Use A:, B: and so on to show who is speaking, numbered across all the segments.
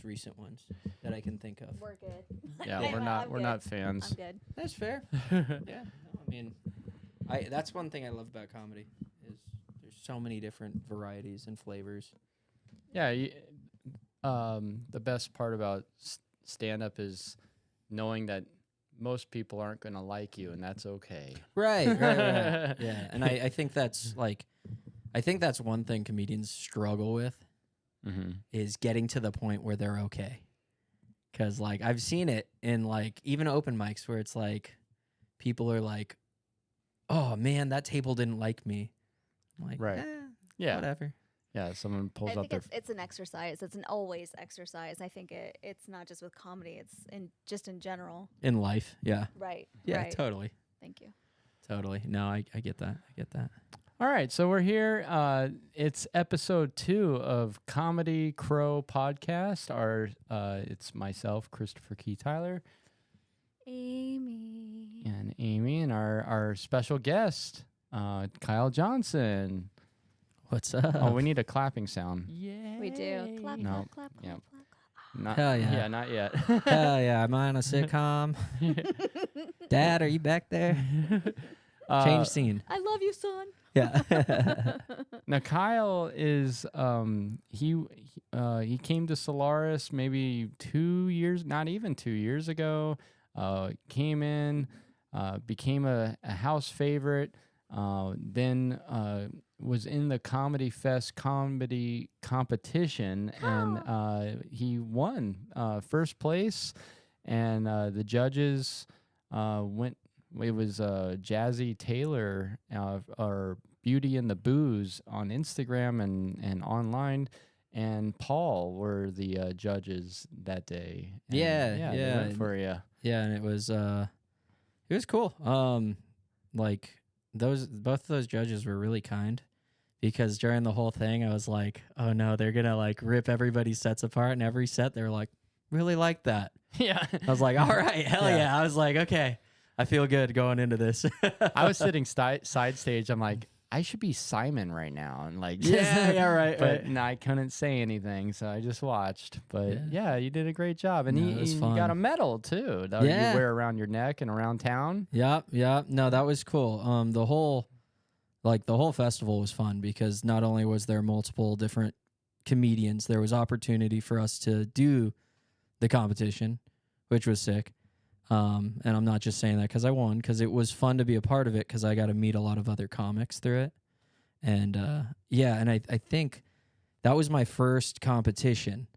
A: most recent ones that I can think of.
B: We're good.
C: Yeah, we're not fans.
B: I'm good.
A: That's fair. Yeah, no, I mean, that's one thing I love about comedy is there's so many different varieties and flavors.
C: Yeah, the best part about stand-up is knowing that most people aren't going to like you, and that's okay.
A: Right. Yeah, and I think that's one thing comedians struggle with is getting to the point where they're okay. Because, like, I've seen it in, like, even open mics where it's like people are like, oh, man, that table didn't like me. I'm like,
C: Right. Yeah.
A: Whatever.
C: Yeah, someone pulls
B: I
C: up
B: think it's an exercise. It's an always exercise. I think it's not just with comedy. It's just in general.
A: In life, yeah.
B: Right.
A: Yeah,
B: right.
A: totally.
B: Thank you.
A: Totally. No, I get that. I get that.
C: All right, so we're here. It's episode 2 of KAWmedy Krow podcast. It's myself, Christopher Key Tyler,
B: Amy,
C: and our special guest, Kyle Johnson.
A: What's up?
C: Oh, we need a clapping sound.
A: Yeah.
B: we do. Clap,
C: No.
B: clap, clap,
C: Yep.
B: clap, clap.
C: Not,
A: Hell yeah.
C: Yeah, not yet.
A: Hell yeah. Am I on a sitcom? Dad, are you back there? Change scene.
B: I love you, son.
A: Yeah.
C: Now Kyle is he came to Solaris maybe 2 years, not even 2 years ago. Came in, became a house favorite. Then was in the Comedy Fest comedy competition, and he won first place. And the judges went. It was Jazzy Taylor, or Beauty and the Booze on Instagram and online, and Paul were the judges that day. And
A: Yeah.
C: they went for you.
A: Yeah, and it was cool. Like both of those judges were really kind, because during the whole thing I was like, oh no, they're gonna like rip everybody's sets apart, and every set they were like, really like that.
C: Yeah,
A: I was like, all right, hell yeah. I was like, okay, I feel good going into this.
C: I was sitting side stage. I'm like, I should be Simon right now, and like,
A: yeah, right.
C: But no, I couldn't say anything, so I just watched. But yeah, you did a great job, and you got a medal too that you wear around your neck and around town.
A: Yep. No, that was cool. The whole festival was fun, because not only was there multiple different comedians, there was opportunity for us to do the competition, which was sick. And I'm not just saying that because I won, because it was fun to be a part of it, because I got to meet a lot of other comics through it. And and I think that was my first competition.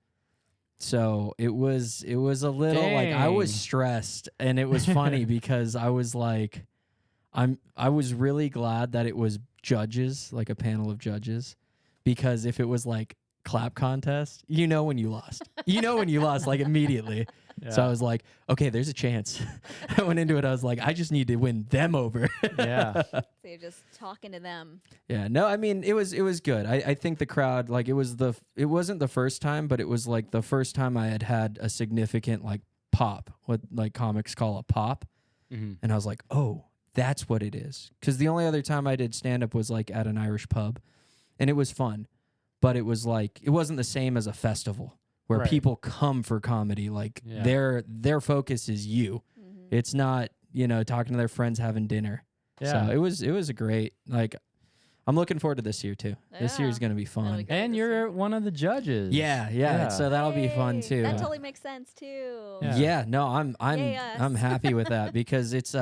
A: So it was a little like I was stressed, and it was funny because I was like, I was really glad that it was judges, like a panel of judges, because if it was like clap contest, when you lost. Like immediately. Yeah. So I was like, okay, there's a chance. I went into it, I was like, I just need to win them over.
C: Yeah.
B: So you're just talking to them.
A: Yeah, no, I mean, it was good. I think the crowd, like, it wasn't the first time, but it was like the first time I had a significant like pop, what like comics call a pop. Mm-hmm. And I was like, oh, that's what it is. Because the only other time I did stand-up was like at an Irish pub, and it was fun. But it was like, it wasn't the same as a festival where people come for comedy. Like their focus is you. Mm-hmm. It's not, talking to their friends, having dinner. Yeah. So it was a great, like, I'm looking forward to this year too. Yeah. This year is going to be fun.
C: And you're one of the judges.
A: Yeah. So that'll be fun too.
B: That totally makes sense too.
A: Yeah, no, I'm happy with that, because it's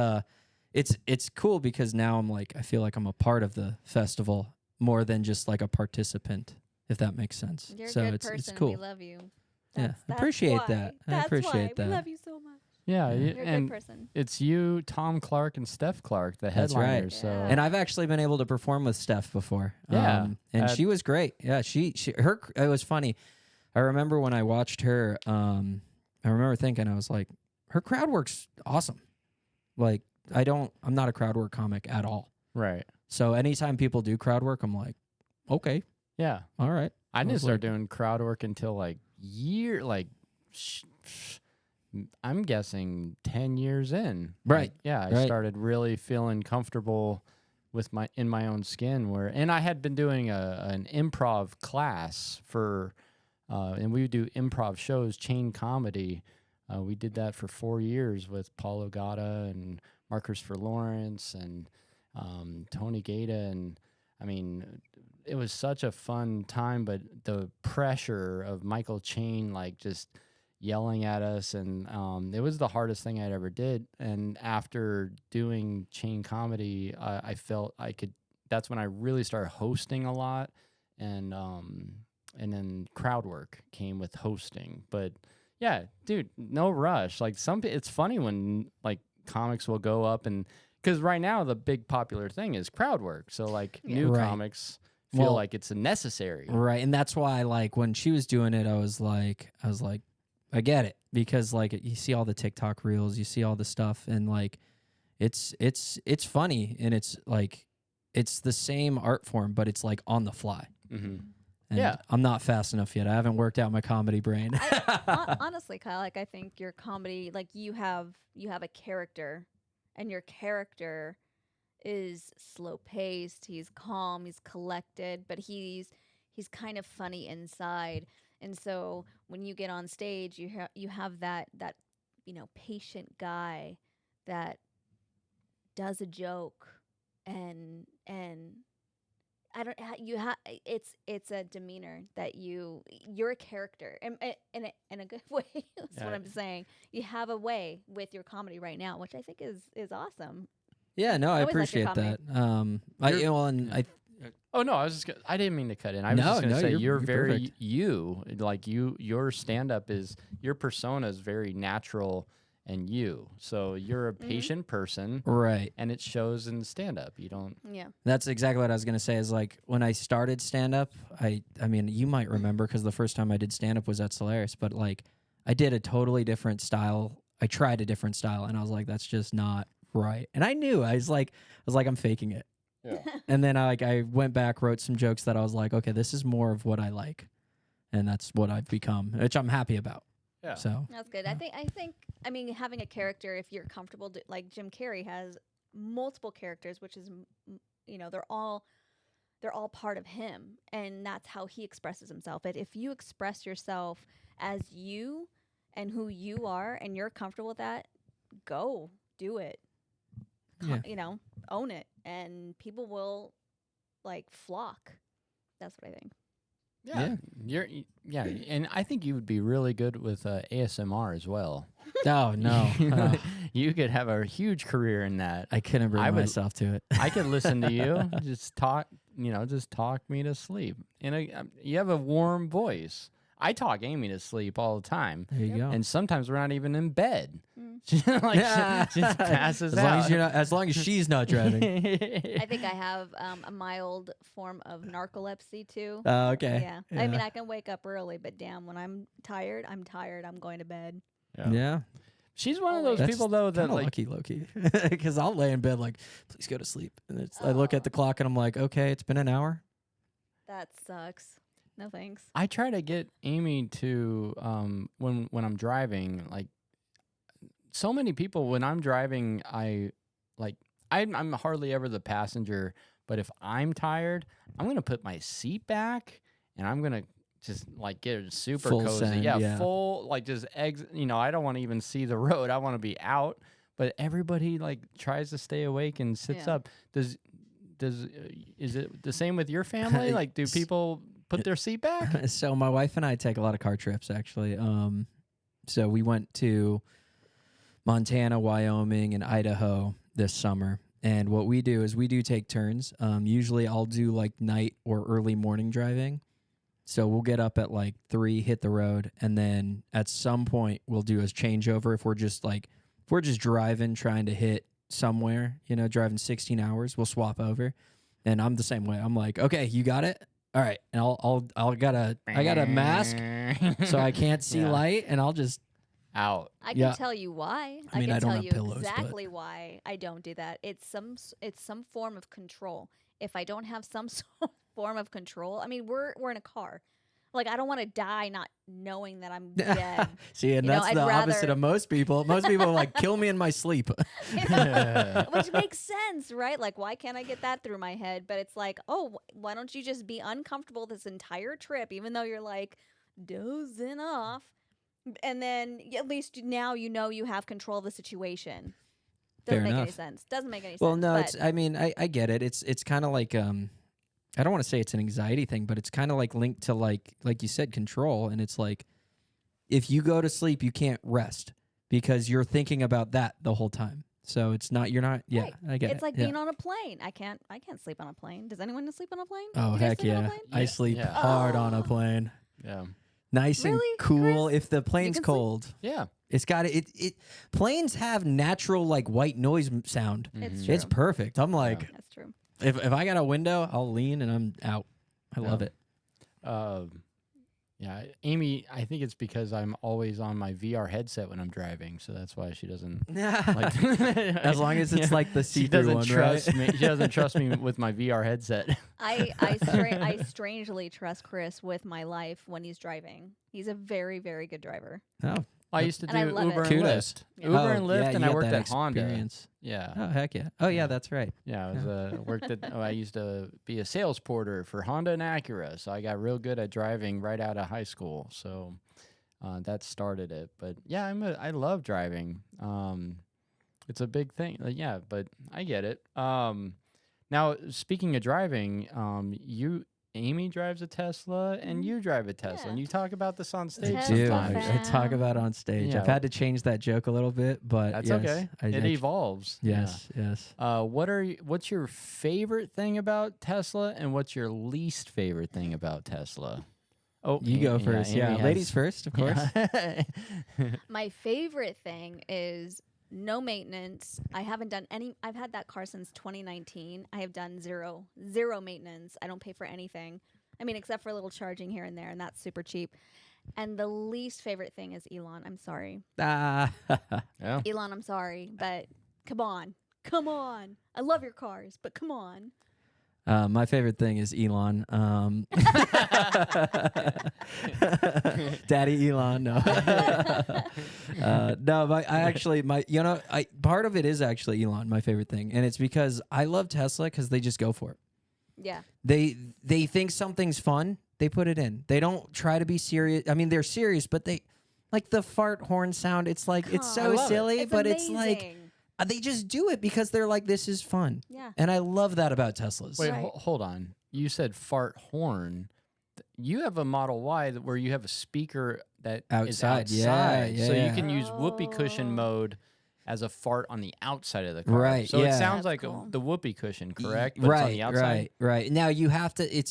A: cool, because now I'm like, I feel like I'm a part of the festival more than just like a participant, if that makes sense.
B: You're
A: so
B: a good
A: it's
B: person.
A: cool.
B: We love you.
A: I appreciate that.
B: That's
A: I appreciate that.
B: We love you so much.
C: Yeah,
B: you're a good person.
C: It's you, Tom Clark, and Steph Clark, the headliners.
A: Right.
C: So,
A: and I've actually been able to perform with Steph before.
C: Yeah,
A: and she was great. Yeah, it was funny. I remember when I watched her. I remember thinking, I was like, her crowd work's awesome. Like, I'm not a crowd work comic at all.
C: Right.
A: So anytime people do crowd work, I'm like, okay.
C: Yeah.
A: All right.
C: I didn't start doing crowd work until I'm guessing 10 years in.
A: Right.
C: I started really feeling comfortable in my own skin, and I had been doing an improv class for and we would do improv shows, chain comedy. We did that for 4 years with Paul Ogata and Mark Christopher Lawrence and Tony Gata. And I mean, it was such a fun time, but the pressure of Michael Chain, like just yelling at us, and it was the hardest thing I'd ever did. And after doing chain comedy, I felt I could, that's when I really started hosting a lot. And then crowd work came with hosting. But yeah, dude, no rush. Like it's funny when like comics will go up, and because right now the big popular thing is crowd work. So like new
A: Right.
C: comics feel like it's a necessary.
A: Right. And that's why, like, when she was doing it, I was like, I get it, because like you see all the TikTok reels, you see all the stuff, and like it's funny, and it's like it's the same art form, but it's like on the fly.
C: Mm-hmm.
A: And
C: Yeah.
A: I'm not fast enough yet. I haven't worked out my comedy brain.
B: Honestly, Kyle, like I think your comedy, like you have a character, and your character is slow paced. He's calm. He's collected, but he's kind of funny inside. And so when you get on stage, you have that patient guy that does a joke, and I don't you have it's a demeanor that you're a character in a good way. That's what I'm saying. You have a way with your comedy right now, which I think is awesome.
A: Yeah, no, I
B: always liked your
A: appreciate that.
C: Oh no, I didn't mean to cut in. I was
A: No,
C: just gonna
A: no,
C: say
A: you're
C: very
A: perfect.
C: your stand up is, your persona is very natural, and so you're a patient person,
A: Right.
C: and it shows in stand up. You don't.
B: Yeah.
A: That's exactly what I was going to say, is like when I started stand up, I mean, you might remember, because the first time I did stand up was at Solaris, but like I did a totally different style. I tried a different style, and I was like, that's just not right. And I knew, I was like, I'm faking it.
C: Yeah.
A: And then I went back, wrote some jokes that I was like, okay, this is more of what I like. And that's what I've become, which I'm happy about.
C: Yeah.
A: So
B: That's good.
A: Yeah.
B: I mean, having a character, if you're comfortable, like Jim Carrey has multiple characters, which is, they're all part of him, and that's how he expresses himself. But if you express yourself as you and who you are, and you're comfortable with that, go do it.
A: Yeah.
B: Own it, and people will like flock. That's what I think.
C: Yeah, and I think you would be really good with ASMR as well.
A: Oh, no.
C: You could have a huge career in that.
A: I couldn't bring myself to it.
C: I could listen to you, just talk me to sleep. And you have a warm voice. I talk Amy to sleep all the time.
A: There you go.
C: And sometimes we're not even in bed. She just passes
A: as
C: out.
A: As long as she's not driving.
B: I think I have a mild form of narcolepsy too.
A: Oh, okay.
B: Yeah. I mean, I can wake up early, but damn, when I'm tired. I'm going to bed.
A: Yeah.
C: She's one of those
A: That's
C: people though that
A: kinda
C: like
A: lucky, low-key. Because I'll lay in bed like, please go to sleep. And I look at the clock and I'm like, okay, it's been an hour.
B: That sucks. No thanks.
C: I try to get Amy to when I'm driving, like so many people when I'm driving, I'm hardly ever the passenger, but if I'm tired, I'm gonna put my seat back and I'm gonna just like get it super
A: Full
C: cozy.
A: send,
C: Full like just eggs. I don't want to even see the road. I want to be out. But everybody like tries to stay awake and sits up. Is it the same with your family? Like, do people put their seat back?
A: So my wife and I take a lot of car trips, actually. So we went to Montana, Wyoming, and Idaho this summer. And what we do is we do take turns. Usually I'll do like night or early morning driving. So we'll get up at like 3, hit the road, and then at some point we'll do a changeover if we're just driving, trying to hit somewhere, driving 16 hours, we'll swap over. And I'm the same way. I'm like, okay, you got it? All right. And I got a mask so I can't see light, and I'll just
C: out.
B: I can tell you why.
A: I mean,
B: can
A: I don't
B: tell
A: have
B: you
A: pillows,
B: exactly why I don't do that. It's some form of control. If I don't have some form of control, I mean, we're in a car. Like, I don't want to die not knowing that I'm dead.
A: See, and that's the opposite of most people. Most people are like, kill me in my sleep.
B: Which makes sense, right? Like, why can't I get that through my head? But it's like, oh, why don't you just be uncomfortable this entire trip, even though you're like dozing off. And then at least now you know you have control of the situation.
A: Fair
B: Doesn't make any
A: enough.
B: sense. Doesn't make any
A: Well,
B: sense.
A: no,
B: but
A: it's. I mean, I get it. It's kind of like I don't want to say it's an anxiety thing, but it's kind of like linked to like you said, control. And it's like if you go to sleep, you can't rest because you're thinking about that the whole time. So it's not. You're not. Yeah,
B: right.
A: I get it.
B: It's like
A: yeah.
B: being on a plane. I can't sleep on a plane. Does anyone sleep on a plane?
A: Oh
B: Do you guys
A: heck
B: sleep on a
A: yeah!
B: plane?
A: I
C: Yeah.
A: sleep
C: Yeah.
A: hard on a
B: Oh.
A: plane.
C: Yeah.
A: Nice
B: Really,
A: and cool.
B: Chris?
A: If the plane's
B: can sleep?
A: cold,
C: Yeah.
A: it's got it. Planes have natural like white noise sound.
B: It's
C: Mhm.
B: true.
A: It's perfect. I'm like,
B: That's true.
A: if I got a window, I'll lean and I'm out. I love
C: Yeah.
A: it.
C: Yeah, Amy, I think it's because I'm always on my VR headset when I'm driving, so that's why she doesn't like.
A: As long as it's
C: Yeah.
A: like the
C: She
A: see-through
C: doesn't
A: one,
C: trust
A: right?
C: me. She doesn't trust me with my VR headset.
B: I strangely trust Chris with my life when he's driving. He's a very, very good driver.
A: Oh,
C: I used to
B: And I
C: do
B: love
C: Uber
B: it.
C: and
A: Kudos.
C: Lyft.
B: Yeah.
C: Uber
A: Oh,
C: and Lyft,
A: yeah,
C: and
A: you
C: I
A: got
C: worked
A: that
C: at Honda.
A: experience.
C: Yeah.
A: Oh heck yeah! Oh yeah,
C: Yeah.
A: that's right.
C: Yeah, I was worked at. I used to be a sales porter for Honda and Acura, so I got real good at driving right out of high school. So that started it. But yeah, I love driving. It's a big thing. Yeah, but I get it. Now speaking of driving, Amy drives a Tesla and you drive a Tesla, and
B: Yeah.
C: you talk about this on stage
B: Tesla
A: Dude,
C: sometimes.
A: I talk
B: fan.
A: about it on stage.
C: Yeah.
A: I've had to change that joke a little bit, but
C: That's
A: yes,
C: okay. It evolves.
A: Yes, yes.
C: Yeah. What's your favorite thing about Tesla, and what's your least favorite thing about Tesla? Oh,
A: You go first. Yeah,
C: Amy
A: ladies
C: has-
A: first, of course.
C: Yeah.
B: My favorite thing is no maintenance. I haven't done any. I've had that car since 2019. I have done zero maintenance. I don't pay for anything. I mean, except for a little charging here and there, and that's super cheap. And the least favorite thing is Elon. I'm sorry,
A: Ah.
C: Yeah.
B: Elon. I'm sorry, but come on. I love your cars, but come on.
A: My favorite thing is Elon. Daddy Elon. No, no. Part of it is actually Elon. My favorite thing, and it's because I love Tesla because they just go for it.
B: Yeah.
A: They think something's fun. They put it in. They don't try to be serious. I mean, they're serious, but they like the fart horn sound. It's like it's
B: Come
A: so
C: I love it.
A: silly,
B: It's
A: but
B: amazing.
A: it's like they just do it because they're like, this is fun.
B: Yeah.
A: And I love that about Teslas.
C: Wait,
B: Right.
C: hold on. You said fart horn. You have a Model Y where you have a speaker that is
A: Outside. Yeah,
C: outside, so you
A: yeah.
C: can use whoopee cushion
B: Oh.
C: mode as a fart on the outside of the car.
A: Right,
C: So it
A: yeah.
C: sounds
B: That's
C: like
B: cool.
C: the whoopee cushion, correct? But it's on the outside.
A: Right. Now you have to.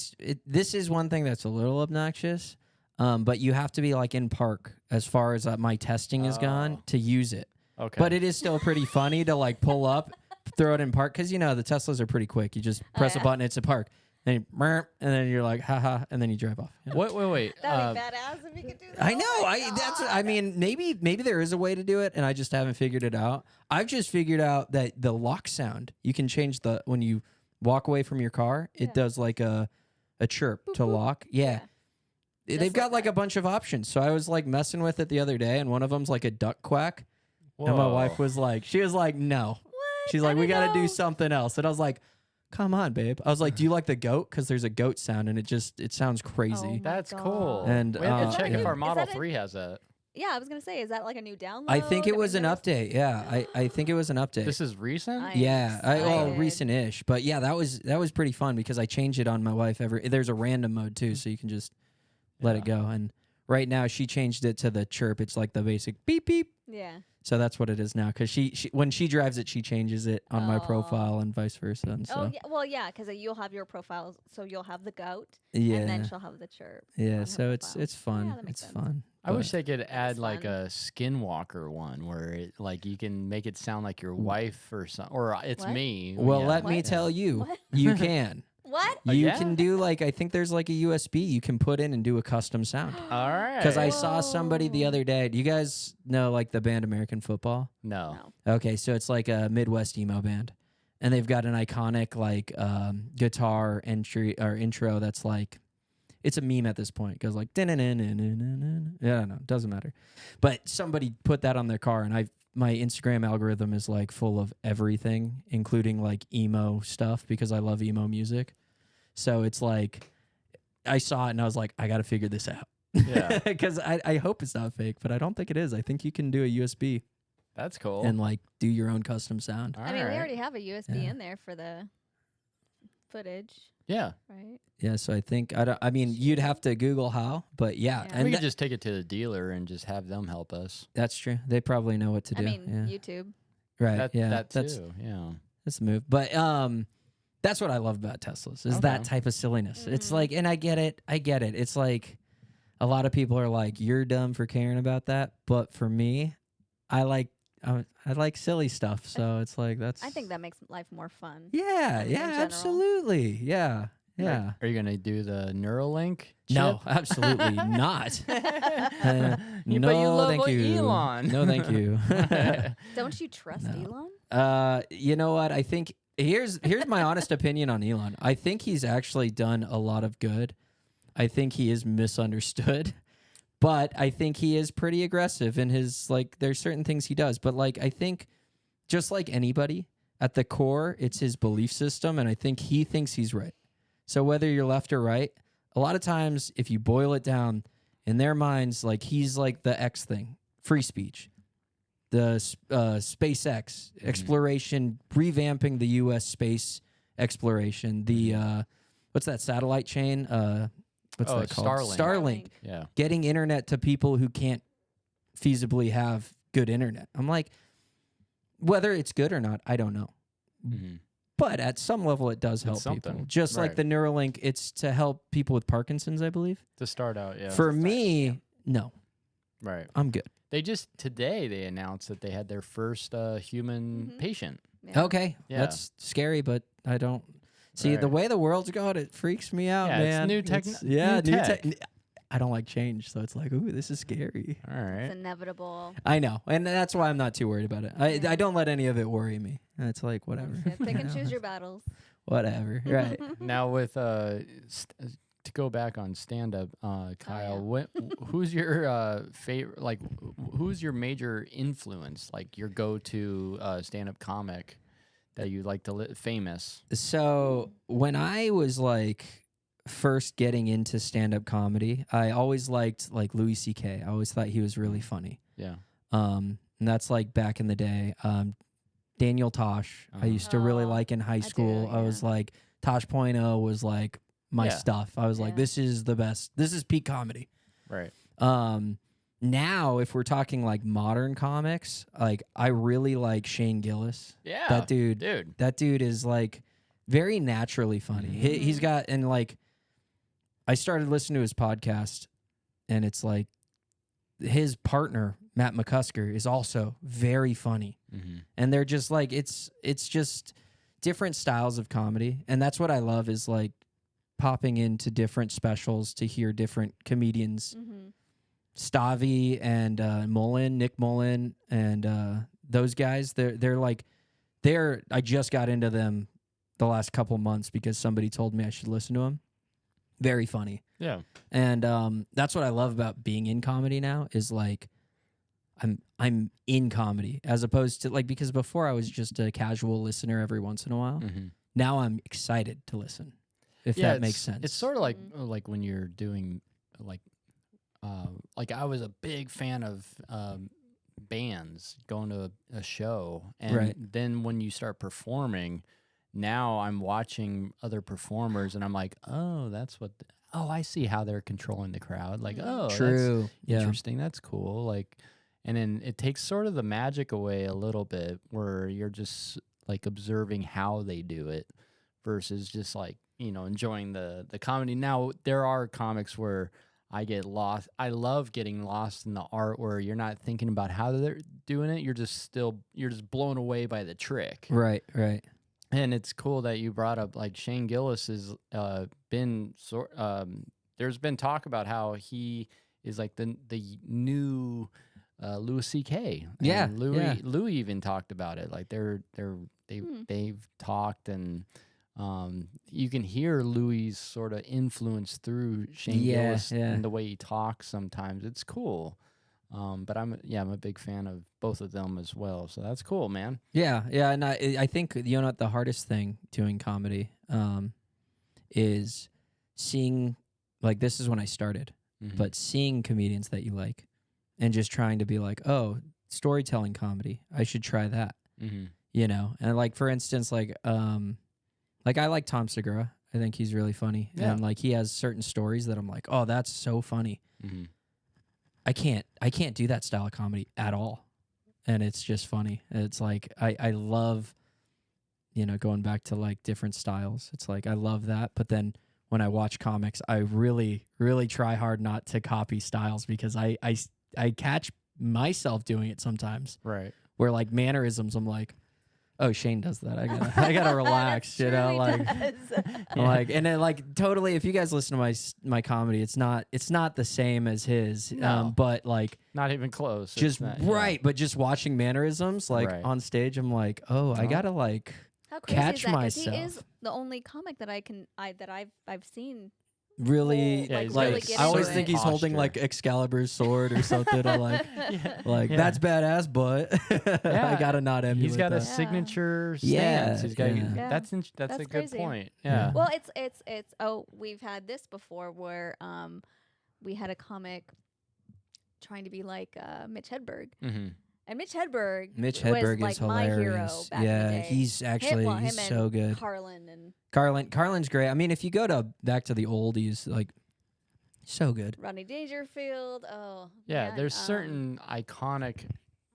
A: This is one thing that's a little obnoxious, but you have to be like in park as far as my testing has gone
C: Oh.
A: to use it.
C: Okay.
A: But it is still pretty funny to like pull up, throw it in park because the Teslas are pretty quick. You just press a
B: yeah.
A: button, it's a park, then and then you're like haha, and then you drive off. Yeah.
C: Wait.
B: That'd be badass if you could do that.
A: I
B: Oh
A: know.
B: my
A: I
B: God.
A: mean, maybe there is a way to do it, and I just haven't figured it out. I've just figured out that the lock sound you can change when you walk away from your car. It
B: Yeah.
A: does like a chirp
B: Boop,
A: to
B: boop.
A: lock. Yeah.
B: Just
A: They've
B: like
A: got like
B: that.
A: a bunch of options. So I was like messing with it the other day, and one of them's like a duck quack. And my wife was like, no.
B: What?
A: She's
B: I
A: like, we
B: didn't
A: got to do
B: know.
A: something else. And I was like, come on, babe. I was like, do you like the goat? Because there's a goat sound, and it sounds crazy.
B: Oh my
C: That's
B: God.
C: cool.
A: And,
C: we have
A: uh,
C: to check
A: yeah.
C: if our
B: Is
C: Model
B: that a-
C: 3 has that.
B: Yeah, I was gonna say, is that like a new download?
A: I think it was
B: we've
A: an
B: never s-
A: update. Yeah, I think it was an update.
C: This is recent.
B: I am
A: Yeah,
B: excited.
A: recent-ish, but yeah, that was pretty fun because I change it on my wife there's a random mode too, so you can just let it go. And right now she changed it to the chirp. It's like the basic beep beep.
B: Yeah.
A: So that's what it is now. Because she when she drives it, she changes it on my
B: Oh.
A: profile and vice versa. And so
B: Oh yeah. Well, yeah, because you'll have your profile, so you'll have the goat,
A: yeah,
B: and then she'll have the chirp.
A: yeah.
B: on her
A: So
B: profile.
A: it's fun.
B: Yeah, that makes
A: It's
B: sense.
A: fun.
C: I wish
A: but-
C: they could add like
B: fun.
C: a skinwalker one where it like you can make it sound like your wife or something, or it's
B: What?
C: me.
A: Well,
C: yeah.
A: let me
B: What?
A: tell you,
B: What?
A: you can.
B: What?
C: Oh,
A: You
C: yeah?
A: can do like I think there's like a USB you can put in and do a custom sound.
C: All right.
A: Because I saw somebody the
B: Whoa.
A: other day. Do you guys know like the band American Football?
C: no.
B: No.
A: Okay, so it's like a Midwest emo band, and they've got an iconic like guitar entry or intro that's like it's a meme at this point. It goes like yeah, I don't know, doesn't matter. But somebody put that on their car, and my Instagram algorithm is like full of everything, including like emo stuff because I love emo music. So it's like I saw it and I was like, I got to figure this out.
C: Yeah.
A: Because I hope it's not fake, but I don't think it is. I think you can do a USB
C: That's cool.
A: and like do your own custom sound.
B: I mean, we
C: Alright.
B: already have a USB
A: Yeah.
B: in there for the footage,
C: Yeah.
B: right?
A: Yeah, so I think I mean, you'd have to Google how, but yeah,
B: Yeah.
A: and
C: We could just take it to the dealer and just have them help us.
A: that's true. They probably know what to do.
B: I mean,
A: yeah.
B: YouTube.
A: Right. yeah.
C: That
A: that's
C: too. Yeah.
A: that's the move. But that's what I love about Teslas is
C: Okay.
A: that type of silliness. It's
B: Mhm.
A: like, and I get it. It's like a lot of people are like, "You're dumb for caring about that," but for me, I like silly stuff. So it's like that's.
B: I think that makes life more fun.
A: Yeah.
B: in
A: Yeah.
B: general.
A: Absolutely. Yeah. Yeah.
C: Are you gonna do the Neuralink?
A: No,
C: chip?
A: absolutely not.
C: Yeah,
A: no,
C: but you love
A: thank you.
C: Elon.
A: No, thank you.
B: Don't you trust
A: No.
B: Elon?
A: You know what? I think here's my honest opinion on Elon. I think he's actually done a lot of good. I think he is misunderstood, but I think he is pretty aggressive in his like. There's certain things he does, but like I think, just like anybody, at the core, it's his belief system, and I think he thinks he's right. So whether you're left or right, a lot of times, if you boil it down, in their minds, like he's like the X thing, free speech. The SpaceX exploration, revamping the U.S. space exploration. The what's that satellite chain? What's that called?
C: Starlink.
A: Starlink.
C: Yeah.
A: Getting internet to people who can't feasibly have good internet. I'm like, whether it's good or not, I don't know.
C: Mhm.
A: But at some level, it does help people.
C: something.
A: Just like
C: Right.
A: the Neuralink, it's to help people with Parkinson's, I believe.
C: To start out, yeah.
A: For me, no,
C: Right.
A: I'm good.
C: They just today they announced that they had their first human
B: Mhm.
C: patient.
B: Yeah.
A: Okay,
C: Yeah.
A: that's scary, but I don't see the
C: Right.
A: way the world's going. It freaks me out,
C: Yeah, it's
A: man.
C: new tech-
A: Yeah,
C: new tech.
A: I don't like change, so it's like, ooh, this is scary.
C: All
B: It's
C: right.
B: inevitable.
A: I know, and that's why I'm not too worried about it. I don't let any of it worry me. It's like whatever.
B: That's good. Pick and
A: You know,
B: choose your battles.
A: whatever. Right.
C: Now with to go back on stand up, Kyle, who's your favorite? Like, who's your major influence? Like your go to stand up comic that you like to famous?
A: So when I was like first getting into stand-up comedy, I always liked like Louis C.K. I always thought he was really funny.
C: Yeah.
A: And that's like back in the day. Daniel Tosh, I used to really
B: Oh,
A: like in high
B: do,
A: school. I was
B: yeah.
A: like Tosh.0 was like my
C: Yeah.
A: stuff. I was like,
B: Yeah.
A: this is the best. This is peak comedy.
C: Right.
A: Now if we're talking like modern comics, like I really like Shane Gillis.
C: Yeah.
A: That dude.
C: Dude.
A: That dude is like very naturally funny. He's
B: Mhm.
A: got, and like, I started listening to his podcast, and it's like his partner, Matt McCusker, is also very funny.
C: Mm-hmm.
A: And they're just like, it's just different styles of comedy. And that's what I love is like popping into different specials to hear different comedians.
B: Mm-hmm.
A: Stavi and Nick Mullen, and those guys, I just got into them the last couple months because somebody told me I should listen to them. Very funny.
C: Yeah.
A: And that's what I love about being in comedy now is like I'm in comedy as opposed to like, because before I was just a casual listener every once in a while.
C: Mm-hmm.
A: Now I'm excited to listen. If
C: Yeah,
A: that makes sense.
C: It's sort of like
B: Mhm.
C: like when you're doing like I was a big fan of bands going to a show, and
A: Right.
C: then when you start performing, now I'm watching other performers, and I'm like, oh, that's what. I see how they're controlling the crowd. Like,
B: Mhm.
C: oh,
A: True.
C: that's
A: Yeah.
C: interesting. That's cool. Like, and then it takes sort of the magic away a little bit, where you're just like observing how they do it, versus just like enjoying the comedy. Now there are comics where I get lost. I love getting lost in the art where you're not thinking about how they're doing it. You're just blown away by the trick.
A: Right. Right.
C: And it's cool that you brought up like Shane Gillis has been there's been talk about how he is like the new Louis C.K.
A: Yeah,
C: And
A: yeah.
C: Louis even talked about it. Like they've talked, and you can hear Louis' sort of influence through Shane
A: Yeah,
C: Gillis
A: yeah.
C: and the way he talks sometimes. It's cool. But I'm a big fan of both of them as well. So that's cool, man.
A: Yeah, yeah, and I think what the hardest thing doing comedy is seeing, like, this is when I started. but seeing comedians that you like and just trying to be like, oh, storytelling comedy, I should try that. You know, and like for instance, like I like Tom Segura. I think he's really funny, and like he has certain stories that I'm like, oh, that's so funny. I can't do that style of comedy at all, and it's just funny. It's like I love, you know, going back to like different styles. It's like I love that, but then when I watch comics, I really try hard not to copy styles because I catch myself doing it sometimes.
C: Right.
A: Where like mannerisms, I'm like, oh, Shane does that. I gotta relax, you know, like, like, and then like totally. If you guys listen to my comedy, it's not the same as his,
C: No.
A: but like
C: Not even close.
A: just
C: It's not,
A: right. But just watching mannerisms like
C: Right.
A: on stage, I'm like, oh, I gotta like
B: How crazy
A: catch
B: is that? 'Cause
A: myself.
B: He is the only comic that I've seen.
A: Really,
C: Yeah, he's
A: like
C: really get
A: I always
B: into
A: think
B: it.
A: he's holding
C: Posture.
A: like Excalibur's sword or something. I'm like,
C: Yeah.
A: that's badass, but I gotta not emulate
C: He's got
A: that.
C: a signature
A: Yeah,
C: stance. He's got
A: yeah.
C: that's
B: That's
C: a good
B: crazy.
C: point.
A: Yeah.
C: Yeah.
B: Well, it's we've had this before where we had a comic trying to be like Mitch Hedberg. And Mitch Hedberg
A: Mitch
B: was
A: Hedberg
B: like
A: is
B: my hero
A: hilarious.
B: back in the
A: Yeah,
B: day.
A: he's actually
B: him
A: he's
B: and
A: so good.
B: Carlin and
A: Carlin's great. I mean, if you go back to the oldies, like so good.
B: Rodney Dangerfield. Oh,
C: Yeah,
B: man,
C: there's certain iconic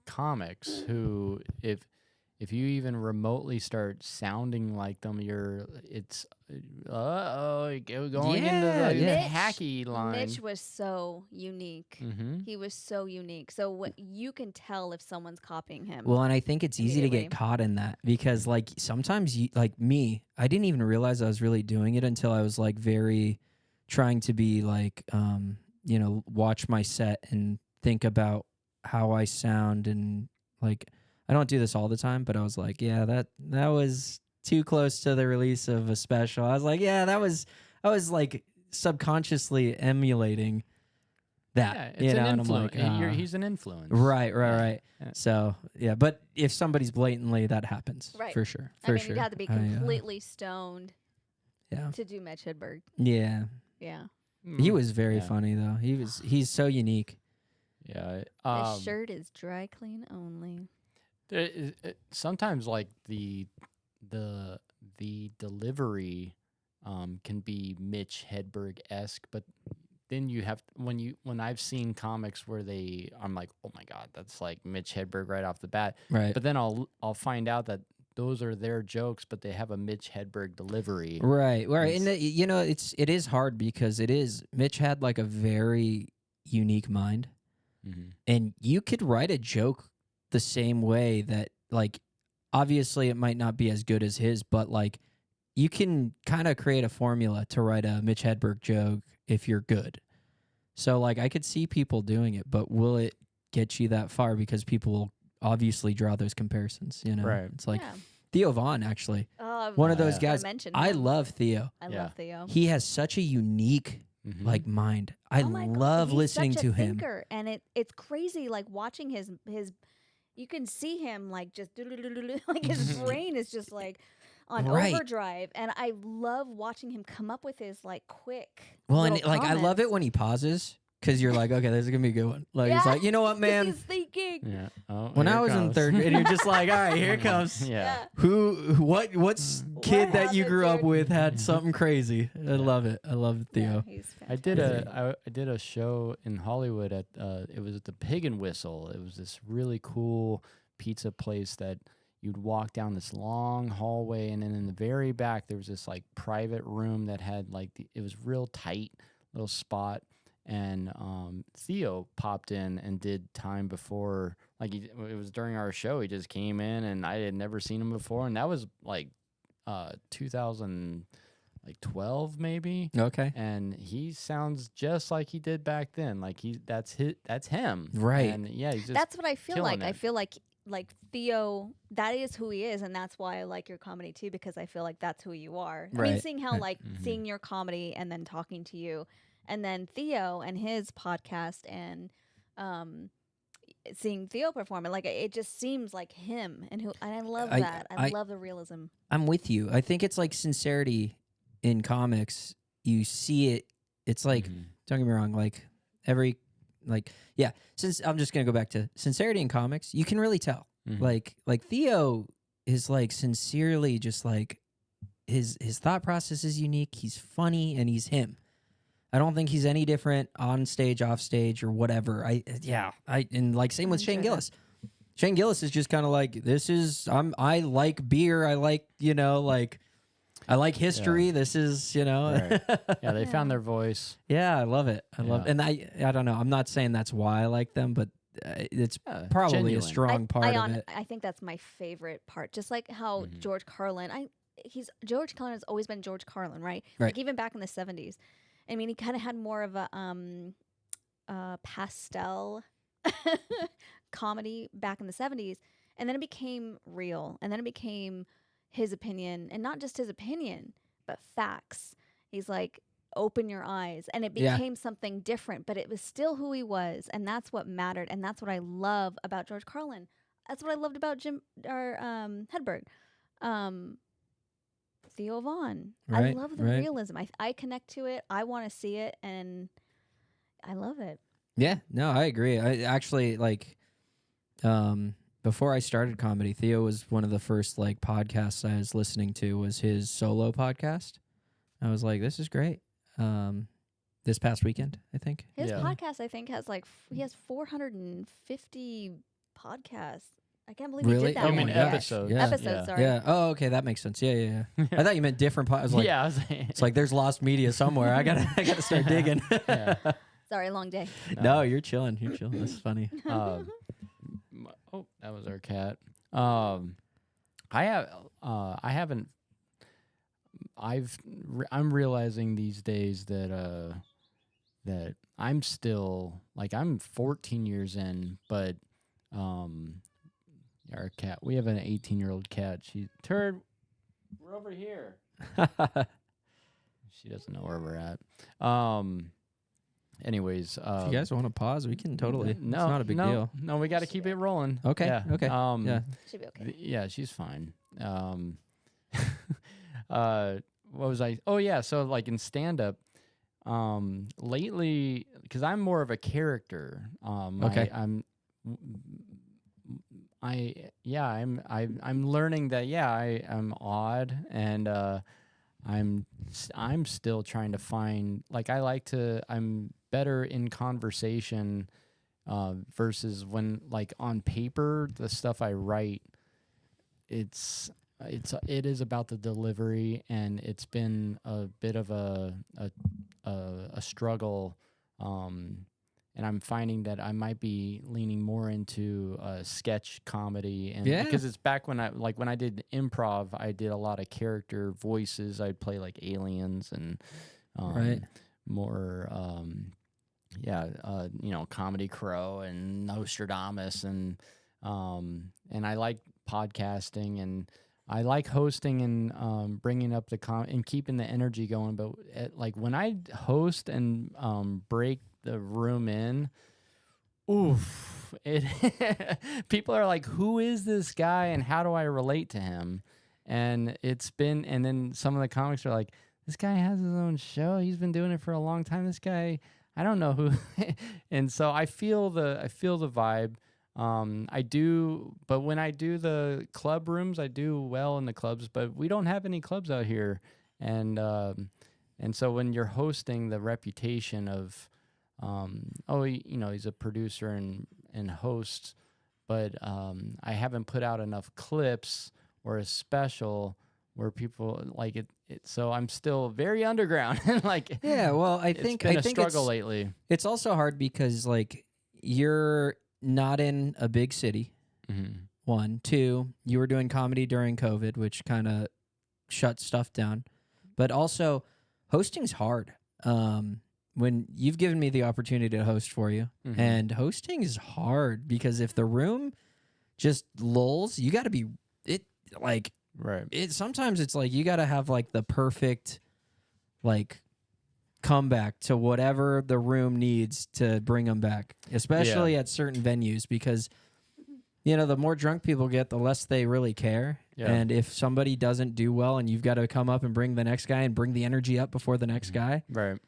C: comics who if you even remotely start sounding like them, it's going into
A: Yeah,
C: the
A: yeah.
C: hacky line.
B: Mitch was so unique. He was so unique. So what you can tell if someone's copying him.
A: Well, and I think it's easy to get
B: Immediately.
A: caught in that because like sometimes you like me, I didn't even realize I was really doing it until I was like very trying to be like you know, watch my set and think about how I sound and like I don't do this all the time, but I was like, yeah, that was too close to the release of a special. I was like, yeah, I was like subconsciously emulating that.
C: Yeah, it's
A: you know,
C: an
A: and I'm like,
C: influence. He's an influence.
A: right.
C: Yeah.
A: So yeah, but if somebody's blatantly, that happens
B: Right.
A: for sure.
B: I
A: For
B: mean,
A: sure.
B: you'd have to be completely stoned
A: yeah.
B: to do Mitch Hedberg.
A: Yeah.
B: Yeah.
A: He was very
C: Yeah.
A: funny though. He's so unique.
C: Yeah.
B: This shirt is dry clean only.
C: Sometimes like the delivery can be Mitch Hedberg-esque, but then you have when I've seen comics where I'm like, oh my god, that's like Mitch Hedberg right off the bat.
A: Right.
C: But then I'll find out that those are their jokes, but they have a Mitch Hedberg delivery.
A: Right.
C: It's-
A: And you know, it is hard because Mitch had like a very unique mind. And you could write a joke the same way that like obviously it might not be as good as his, but like you can kind of create a formula to write a Mitch Hedberg joke if you're good. So like I could see people doing it, but will it get you that far because people will obviously draw those comparisons, you know?
C: Right.
A: It's like
B: Yeah.
A: Theo Vaughn actually.
B: Oh,
A: One of
B: I
A: those
B: was gonna
A: guys.
B: mention
A: I
B: him.
A: love Theo.
B: I
C: Yeah.
B: love Theo.
A: He has such a unique like mind. I
B: Oh my God,
A: love
B: he's
A: listening
B: such
A: to
B: a
A: him.
B: thinker, and it's crazy like watching his you can see him like just like his brain is just like on
A: Right.
B: overdrive, and I love watching him come up with his like quick
A: Well, and
B: little
A: like I love it
B: comments.
A: when he pauses because you're like, okay, this is gonna be a good one. Like he's
B: Yeah.
A: like, you know what,
B: 'Cause
A: man?
B: he's thinking.
C: Yeah. Oh,
A: When
C: here
A: I
C: it
A: was in
C: comes.
A: third grade, you're just like, all right, here it comes.
C: Yeah.
A: What's kid that you
B: happened,
A: grew up
B: dude?
A: with had something crazy. I love it. I love it, Theo.
B: Yeah, he's
C: I did
B: fantastic.
C: I did a show in Hollywood at it was at the Pig and Whistle. It was this really cool pizza place that you'd walk down this long hallway, and then in the very back there was this like private room that had like it was real tight little spot, and Theo popped in and did time before, like it was during our show. He just came in, and I had never seen him before, and that was like 2012 maybe.
A: Okay.
C: And he sounds just like he did back then. Like that's him.
A: Right.
C: And yeah, he's just
B: That's what I feel
C: killing
B: like. I
C: it.
B: feel like Theo, that is who he is, and that's why I like your comedy too, because I feel like that's who you are. I mean,
A: Right.
B: seeing how like seeing your comedy and then talking to you, and then Theo and his podcast and seeing Theo perform, and like it just seems like him, and I love that. I love the realism.
A: I'm with you. I think it's like sincerity in comics. You see it. It's like, don't get me wrong, like every like yeah. Since I'm just gonna go back to sincerity in comics, you can really tell.
C: Mhm.
A: Like Theo is like sincerely just like his thought process is unique. He's funny and he's him. I don't think he's any different on stage, off stage, or whatever. And like same with Shane
B: Sure.
A: Gillis. Shane Gillis is just kind of like I like beer. I like like I like history. This is
C: Right. Yeah, they
B: Yeah.
C: found their voice.
A: yeah. I love it. I love
C: Yeah.
A: and I don't know. I'm not saying that's why I like them, but it's probably
C: Genuine.
A: a strong part of it.
B: I think that's my favorite part. Just like how
C: Mhm.
B: George Carlin, George Carlin has always been George Carlin, right?
A: Right.
B: Like even back in the 70s. I mean, he kind of had more of a pastel comedy back in the 70s, and then it became real, and then it became his opinion, and not just his opinion, but facts. He's like, open your eyes, and it
A: Yeah.
B: became something different, but it was still who he was, and that's what mattered, and that's what I love about George Carlin. That's what I loved about Jim or Hedberg. Theo Vaughn. I
A: Right,
B: love the
A: right.
B: realism. I connect to it. I want to see it, and I love it.
A: Yeah, no, I agree. I actually like before I started comedy, Theo was one of the first like podcasts I was listening to was his solo podcast. I was like, this is great. This past weekend, I think.
B: His
C: Yeah.
B: podcast, I think, has he has 450 podcasts. I can't believe
A: Really?
B: he did that
A: Oh
C: You
A: my
C: mean
A: gosh.
C: episodes?
A: Yeah.
B: Episodes, sorry.
A: Yeah. Oh, okay, that makes sense. Yeah, yeah, yeah. I thought you meant different. I was like,
C: yeah.
A: it's like there's lost media somewhere. I gotta start digging.
C: Yeah.
B: Sorry, long day.
A: No, you're chilling. You're chilling. That's funny.
C: Oh, that was our cat. I haven't. I'm realizing these days that that I'm still like I'm 14 years in, but our cat. We have an 18-year-old cat. She Turd. We're over here. She doesn't know where we're at. Anyways,
A: If you guys want to pause, we can totally.
C: No,
A: it's not a big deal.
C: No, we got to keep it rolling.
A: Okay,
C: Yeah.
A: okay, yeah.
B: Should be okay.
C: Yeah, she's fine. What was I? Oh yeah, so like in stand up, lately because I'm more of a character.
A: Okay.
C: I'm learning that I'm odd and I'm still trying to find like I'm better in conversation versus when like on paper the stuff I write it is about the delivery, and it's been a bit of a struggle, and I'm finding that I might be leaning more into sketch comedy, and
A: Yeah.
C: because it's back when I did improv, I did a lot of character voices. I'd play like aliens and
A: Right.
C: more KAWmedy Krow and Nostradamus, and I like podcasting, and I like hosting and bringing up and keeping the energy going. But like when I host and break the room in, oof! People are like, "Who is this guy, and how do I relate to him?" And then some of the comics are like, "This guy has his own show. He's been doing it for a long time. This guy, I don't know who." And so I feel the vibe. I do, but when I do the club rooms, I do well in the clubs, but we don't have any clubs out here. And so when you're hosting, the reputation of, he's a producer and host, but I haven't put out enough clips or a special where people like it. So I'm still very underground. Like,
A: Yeah, well, I
C: it's
A: think
C: been
A: I
C: a
A: think
C: struggle
A: it's,
C: lately.
A: it's also hard because like you're not in a big city.
C: Mm-hmm.
A: 1, 2, you were doing comedy during COVID, which kind of shut stuff down. But also, hosting's hard. When you've given me the opportunity to host for you,
C: Mhm.
A: and hosting is hard because if the room just lulls, you got to be
C: Right.
A: sometimes it's like you got to have like the perfect like comeback to whatever the room needs to bring them back, especially at certain venues, because the more drunk people get, the less they really care.
C: Yeah.
A: And if somebody doesn't do well and you've got to come up and bring the next guy and bring the energy up before the next guy,
C: Right.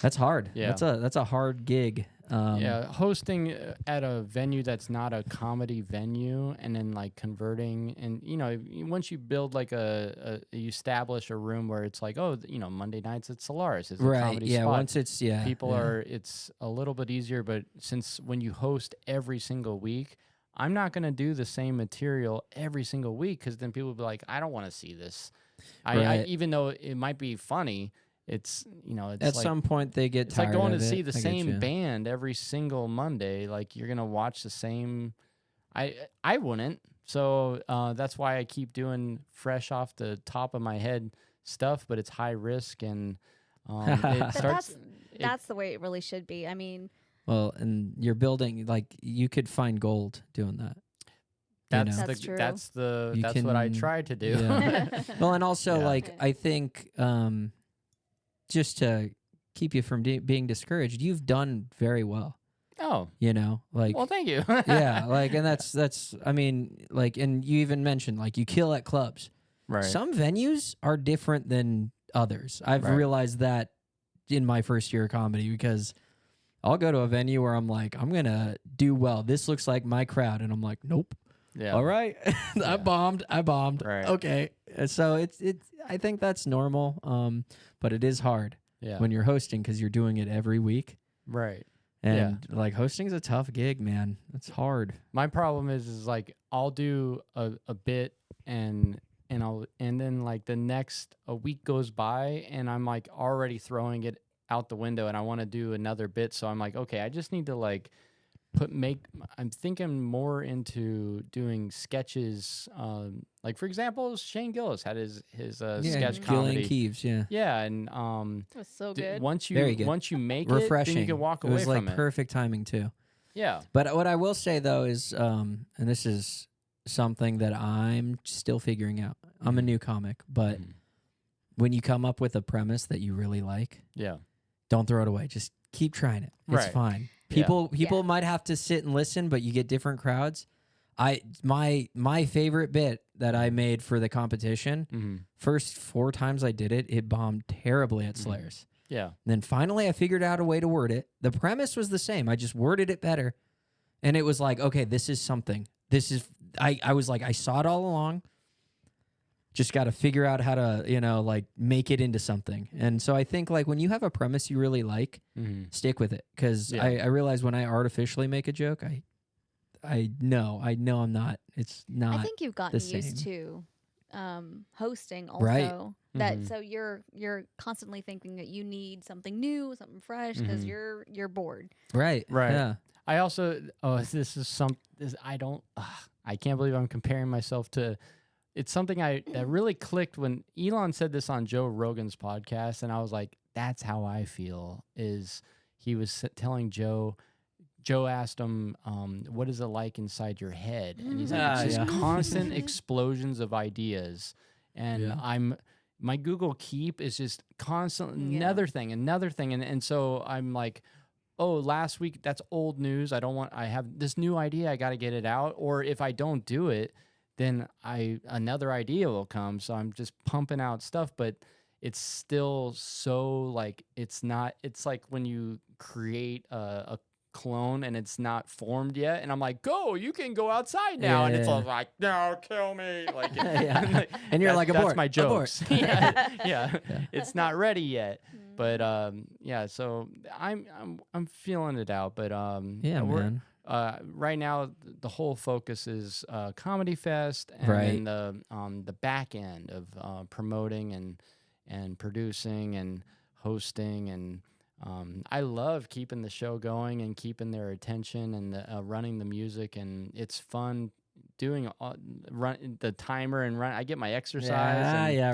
A: That's hard.
C: Yeah.
A: That's a hard gig.
C: Yeah, hosting at a venue that's not a comedy venue, and then like converting, and once you build like you establish a room where it's like, oh, Monday nights at Solaris is a
A: Right.
C: comedy
A: Yeah.
C: spot.
A: Once it's
C: People are, it's a little bit easier, but since when you host every single week, I'm not going to do the same material every single week, because then people will be like, I don't want to see this. I
A: Right.
C: even though it might be funny, it's it's
A: at
C: like,
A: some point they get
C: it's
A: tired
C: like going
A: of
C: to
A: it.
C: see the
A: I get
C: same
A: you.
C: band every single Monday. Like, you're gonna watch the same. I wouldn't. So that's why I keep doing fresh off the top of my head stuff, but it's high risk, and it
B: But
C: starts.
B: that's the way it really should be. I mean,
A: Well, and you're building, like, you could find gold doing that.
C: That's
A: know?
B: That's true.
C: That's
A: You
C: what I
A: can-
C: tried to do.
A: yeah. Well, and also,
C: Yeah.
A: like, I think just to keep you from being discouraged, you've done very well.
C: Oh,
A: Like,
C: well, thank you.
A: yeah, like, and that's, I mean, like, and you even mentioned, like, you kill at clubs.
C: Right.
A: Some venues are different than others. I've
C: Right.
A: realized that in my first year of comedy, because I'll go to a venue where I'm like, I'm going to do well. This looks like my crowd. And I'm like, nope.
C: Yeah.
A: All right.
C: Yeah.
A: I bombed.
C: Right.
A: Okay. So it's I think that's normal. But it is hard
C: Yeah.
A: when you're hosting, because you're doing it every week.
C: Right.
A: And like, hosting's a tough gig, man. It's hard.
C: My problem is like, I'll do a bit, and then like a week goes by, and I'm like already throwing it out the window, and I want to do another bit. So I'm like, okay, I just need to like I'm thinking more into doing sketches. Like, for example, Shane Gillis had his sketch comedy.
A: Gillian Keeves, yeah.
C: Yeah, and
B: it was so good.
A: Very good.
C: once you make
A: Refreshing.
C: it, then you can walk
A: It
C: away
A: was like
C: from it.
A: perfect timing too.
C: Yeah.
A: But what I will say though is, and this is something that I'm still figuring out. I'm a new comic, but when you come up with a premise that you really like,
C: Yeah.
A: don't throw it away. Just keep trying it. It's
C: Right.
A: fine.
C: Yeah.
A: People might have to sit and listen, but you get different crowds. My favorite bit that I made for the competition, first 4 times I did it, it bombed terribly at Slayers.
C: Yeah.
A: And then finally I figured out a way to word it. The premise was the same. I just worded it better. And it was like, okay, this is something. I was like, I saw it all along. Just got to figure out how to, like, make it into something. And so I think, like, when you have a premise you really like, stick with it. Because
C: Yeah.
A: I realize when I artificially make a joke, I know I'm not. It's not.
B: I think you've gotten
A: same.
B: used to hosting also.
A: Right.
B: That so you're constantly thinking that you need something new, something fresh, because you're bored.
A: Right.
C: Right.
A: Yeah.
C: I also, I can't believe I'm comparing myself to, it's something that really clicked when Elon said this on Joe Rogan's podcast. And I was like, that's how I feel. Is he was telling Joe asked him, what is it like inside your head? And he's like, it's just constant explosions of ideas. And my Google Keep is just constant, another thing. And so I'm like, oh, last week, that's old news. I have this new idea. I got to get it out. Or if I don't do it, then another idea will come. So I'm just pumping out stuff, but it's still so like, it's like when you create a clone and it's not formed yet. And I'm like, you can go outside now. And it's all like, no, kill me. Like,
A: And you're like, abort.
C: That's my jokes.
A: Abort.
C: yeah. It's not ready yet. But so I'm feeling it out. But
A: man.
C: Right now the whole focus is Comedy Fest, and then the back end of promoting and producing and hosting, and I love keeping the show going and keeping their attention, and running the music, and it's fun doing run the timer and run. I get my exercise.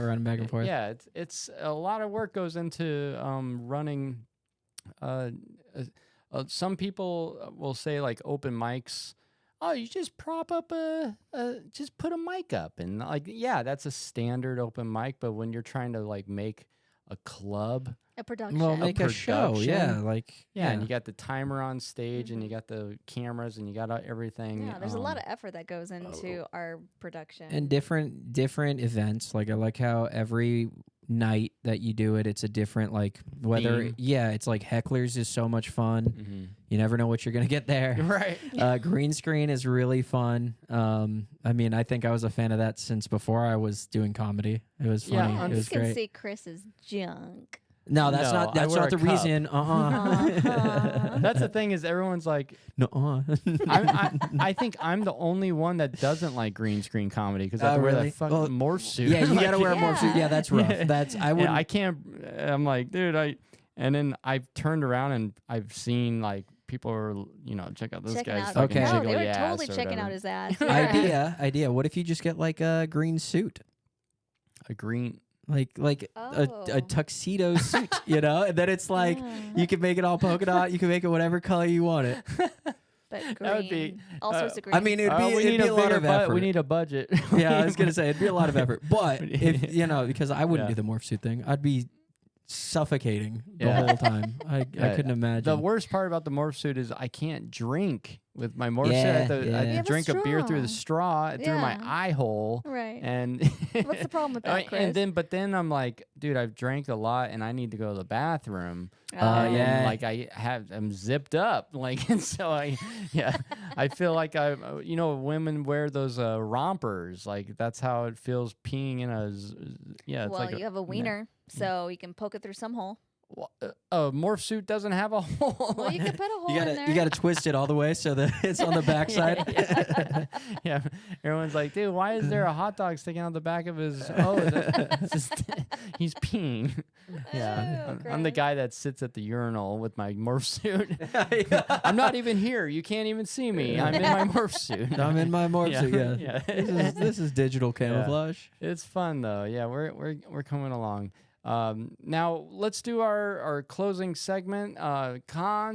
A: Running back and forth.
C: Yeah, it's a lot of work goes into running. Some people will say, like, open mics, oh, you just prop up just put a mic up, and like, yeah, that's a standard open mic. But when you're trying to like make a club,
B: A production.
A: Well, make a show.
C: production.
A: Yeah. Like,
C: and you got the timer on stage, and you got the cameras, and you got everything.
B: Yeah, there's a lot of effort that goes into our production.
A: and different events. Like, I like how every night that you do it. It's a different like whether
C: Theme.
A: it's like hecklers is so much fun.
C: Mm-hmm.
A: You never know what you're gonna get there.
C: Right.
A: Green screen is really fun. I mean, I think I was a fan of that since before I was doing comedy. It was
C: Yeah,
A: funny.
C: I'm
A: It
B: You
A: was
B: can
A: great.
B: see Chris's junk.
A: No, that's
C: No,
A: not
C: I
A: that's
C: wear
A: not
C: a
A: the
C: cup.
A: reason.
B: Uh-huh.
C: That's the thing is everyone's like,
A: No.
C: I think I'm the only one that doesn't like green screen comedy because I have
A: Oh,
C: to wear
A: really?
C: that fucking
A: Well,
C: morph suit.
A: Yeah, you
C: Like,
A: gotta wear a morph suit. Yeah, that's rough.
C: Yeah.
A: That's I
C: yeah,
A: wouldn't.
C: I can't. I'm like, dude, and then I've turned around and I've seen like people are, check out this
B: Checking
C: guy's
B: out.
C: fucking
A: Okay.
B: No,
C: jiggly
B: they were
C: ass
B: totally
C: or
B: checking
C: whatever.
B: out his ass.
A: idea. What if you just get like a green suit?
C: A green.
A: Like
B: Oh.
A: a tuxedo suit, and then it's like
B: Yeah.
A: you can make it all polka dot, you can make it whatever color you want it.
B: But green.
C: That would be,
B: all sorts of green.
A: I mean, it'd
C: we
A: be
C: need
A: a lot
C: bigger
A: of effort.
C: We need a budget.
A: Yeah, I was gonna say it'd be a lot of effort, but if because I wouldn't
C: Yeah.
A: do the morph suit thing, I'd be suffocating the
C: Yeah.
A: whole time. I couldn't imagine.
C: The worst part about the morph suit is I can't drink with my morph suit. I
A: Yeah,
C: have to,
A: yeah.
C: I
A: You
B: have a
C: drink a beer through the straw through my
B: Yeah.
C: eye hole.
B: right.
C: And
B: What's the problem with that, Chris?
C: but then I'm like, dude, I've drank a lot and I need to go to the bathroom.
B: Oh.
A: yeah.
C: Like I'm zipped up, like, and so I feel like women wear those rompers, like that's how it feels peeing in it's
B: Well,
C: like
B: you have a wiener, so you can poke it through some hole.
C: a morph suit doesn't have a hole.
B: Well, you can put a hole
A: you
B: in there.
A: gotta twist it all the way so that it's on the backside.
C: Yeah. Everyone's like, dude, why is there a hot dog sticking out the back of his? It's just, he's peeing. Yeah,
B: Oh,
C: I'm the
B: gross.
C: guy that sits at the urinal with my morph suit. I'm not even here. You can't even see me. I'm in my morph suit.
A: I'm in my morph suit. Yeah,
C: yeah.
A: this is digital camouflage.
C: It's fun though. Yeah, we're coming along. Now let's do our closing segment.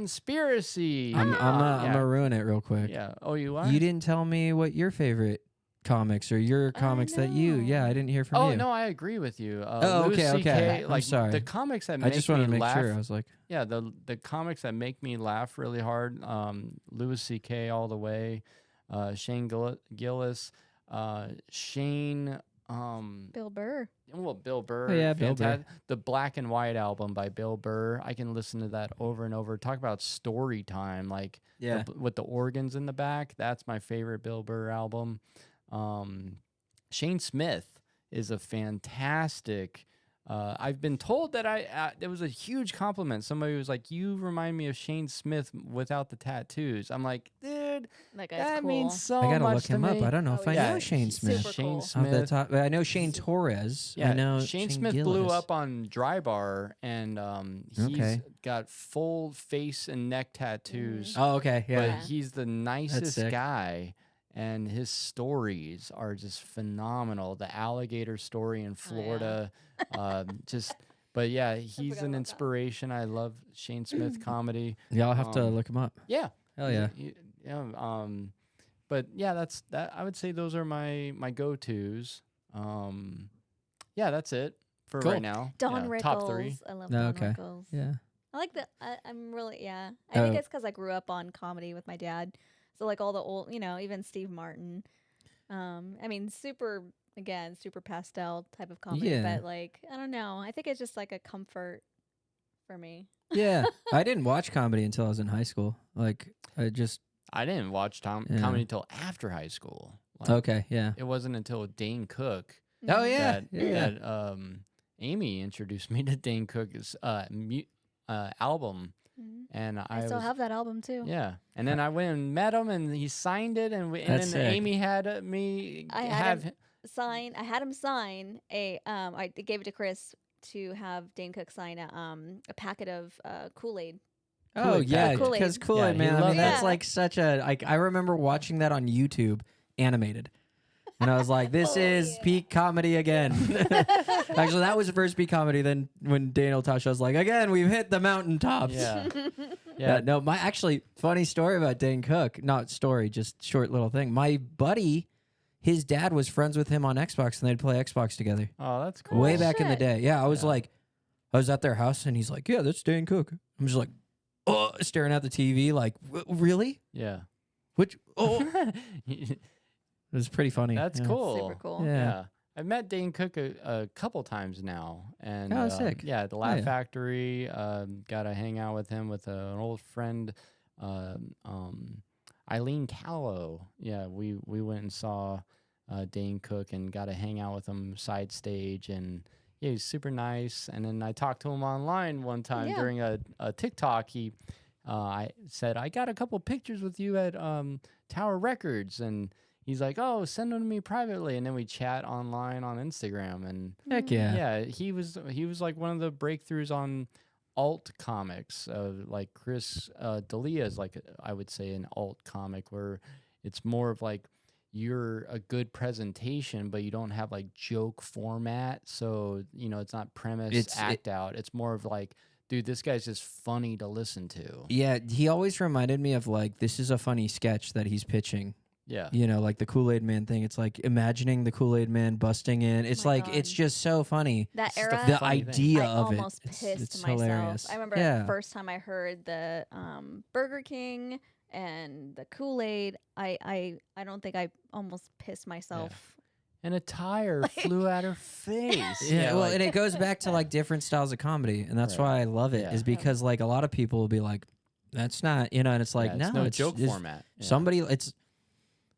C: KAWnspiracy.
A: I'm gonna ruin it real quick.
C: Yeah. Oh, you are.
A: You didn't tell me what your favorite comics or your comics that you.
B: know.
A: Yeah, I didn't hear from you.
C: Oh no, I agree with you.
A: Oh,
C: Louis
A: okay,
C: CK,
A: okay. I'm
C: like
A: sorry.
C: the comics that
A: I
C: make
A: just wanted
C: me
A: to make
C: laugh.
A: sure. I was like,
C: Yeah, the comics that make me laugh really hard. Louis CK all the way. Shane Gillis. Shane.
B: Bill Burr.
C: Well, Bill Burr.
A: Oh, yeah, Bill Burr.
C: The Black and White album by Bill Burr. I can listen to that over and over. Talk about story time, like
A: yeah.
C: with the organs in the back. That's my favorite Bill Burr album. Shane Smith is a fantastic. I've been told that there was a huge compliment. Somebody was like, "You remind me of Shane Smith without the tattoos." I'm like, dude,
B: That guy's
C: that
B: cool.
C: means so
A: I gotta
C: much
A: look
C: to
A: him
C: me.
A: up. I don't know if I
C: yeah,
A: know Shane
B: he's
A: Smith.
B: super
C: Shane
B: cool.
A: Off the
C: Smith.
A: top, I know Shane Torres.
C: Yeah,
A: I know
C: Shane Smith blew
A: Gillis.
C: up on Dry Bar, and he's
A: Okay.
C: got full face and neck tattoos.
A: Oh, okay,
C: But
A: yeah.
C: he's the nicest
A: sick.
C: guy, and his stories are just phenomenal. The alligator story in Florida, But yeah, he's
B: forgot
C: an
B: about that.
C: inspiration. I love Shane Smith comedy.
A: Yeah, I'll have to
C: Um,
A: look him up.
C: Yeah,
A: Hell yeah.
C: yeah. But yeah, that's that. I would say those are my go-tos. Yeah, that's it for
A: Cool.
C: right now.
B: Don
C: yeah,
B: Rickles.
C: top 3.
B: I love
A: No,
B: Don
A: okay.
B: Rickles.
A: Yeah.
B: I like that. I'm really, yeah. I think
A: Oh.
B: it's because I grew up on comedy with my dad. So, like, all the old, even Steve Martin. I mean, super pastel type of comedy.
A: Yeah.
B: But, like, I don't know. I think it's just like a comfort for me.
A: Yeah. I didn't watch comedy until I was in high school. Like, I just,
C: I didn't watch
A: Yeah.
C: comedy until after high school. Like,
A: okay, yeah.
C: It wasn't until Dane Cook
A: Oh, yeah.
C: that Amy introduced me to Dane Cook's album,
B: Mhm.
C: and
B: I still have that album, too.
C: Yeah, and then I went and met him, and he signed it, and
A: That's
C: then
A: sick.
C: Amy had me
B: I had
C: have.
B: him I had him sign I gave it to Chris to have Dane Cook sign a packet of Kool-Aid.
A: Oh,
C: Kool-Aid
A: yeah.
C: packet.
B: Kool-Aid.
A: Because Kool-Aid,
C: he
A: man. I
C: loved
A: mean, that's
B: that.
A: like such a, like, I remember watching that on YouTube animated. And I was like, this
B: Oh,
A: is
B: yeah.
A: peak comedy again. Actually, that was the first peak comedy. Then when Daniel Tasha was like, again, we've hit the mountaintops.
C: Yeah,
A: Yeah, no, my actually funny story about Dane Cook, not story, just short little thing. My buddy, his dad was friends with him on Xbox and they'd play Xbox together
C: Oh, that's cool.
A: way
B: Oh,
A: back in the
B: shit.
A: day. Yeah, I was
C: Yeah.
A: like, I was at their house and he's like, yeah, that's Dane Cook. I'm just like, oh, staring at the TV, like, really?
C: Yeah.
A: Which, oh, it was pretty funny.
C: That's
A: yeah.
C: cool.
B: Super cool.
A: Yeah.
C: Yeah. I've met Dane Cook a couple times now, and
A: Oh, sick.
C: yeah, at the
A: Oh,
C: Laugh
A: yeah.
C: Factory. Got to hang out with him with an old friend, Eileen Callow. Yeah, we went and saw Dane Cook and got to hang out with him side stage, and yeah, he's super nice. And then I talked to him online one time
B: Yeah.
C: during a TikTok. I said, I got a couple pictures with you at Tower Records, and he's like, oh, send them to me privately. And then we chat online on Instagram, and
A: Heck yeah.
C: yeah, he was like one of the breakthroughs on alt comics. Like Chris D'Elia is like I would say an alt comic where it's more of like you're a good presentation, but you don't have like joke format. So it's not premise act out. It's more of like, dude, this guy's just funny to listen to.
A: Yeah, he always reminded me of like, this is a funny sketch that he's pitching.
C: Yeah.
A: Like the Kool-Aid Man thing. It's like imagining the Kool-Aid Man busting in. It's
B: my
A: like, it's
B: God.
A: just so funny.
B: That
C: It's just a
B: era,
A: The
C: funny thing.
A: idea
B: I
A: of it.
B: almost pissed
A: It's
B: myself.
A: hilarious.
B: I remember
A: Yeah.
B: the first time I heard the Burger King and the Kool-Aid. I don't think I almost pissed myself.
C: And a tire flew at her face.
A: Yeah, well,
C: like-
A: and it goes back to like different styles of comedy, and that's
C: Right.
A: why I love it.
C: Yeah.
A: Is because like a lot of people will be like, "That's not," and it's like,
C: yeah, it's
A: no,
C: no
A: it's
C: joke
A: it's
C: format. Yeah.
A: Somebody, it's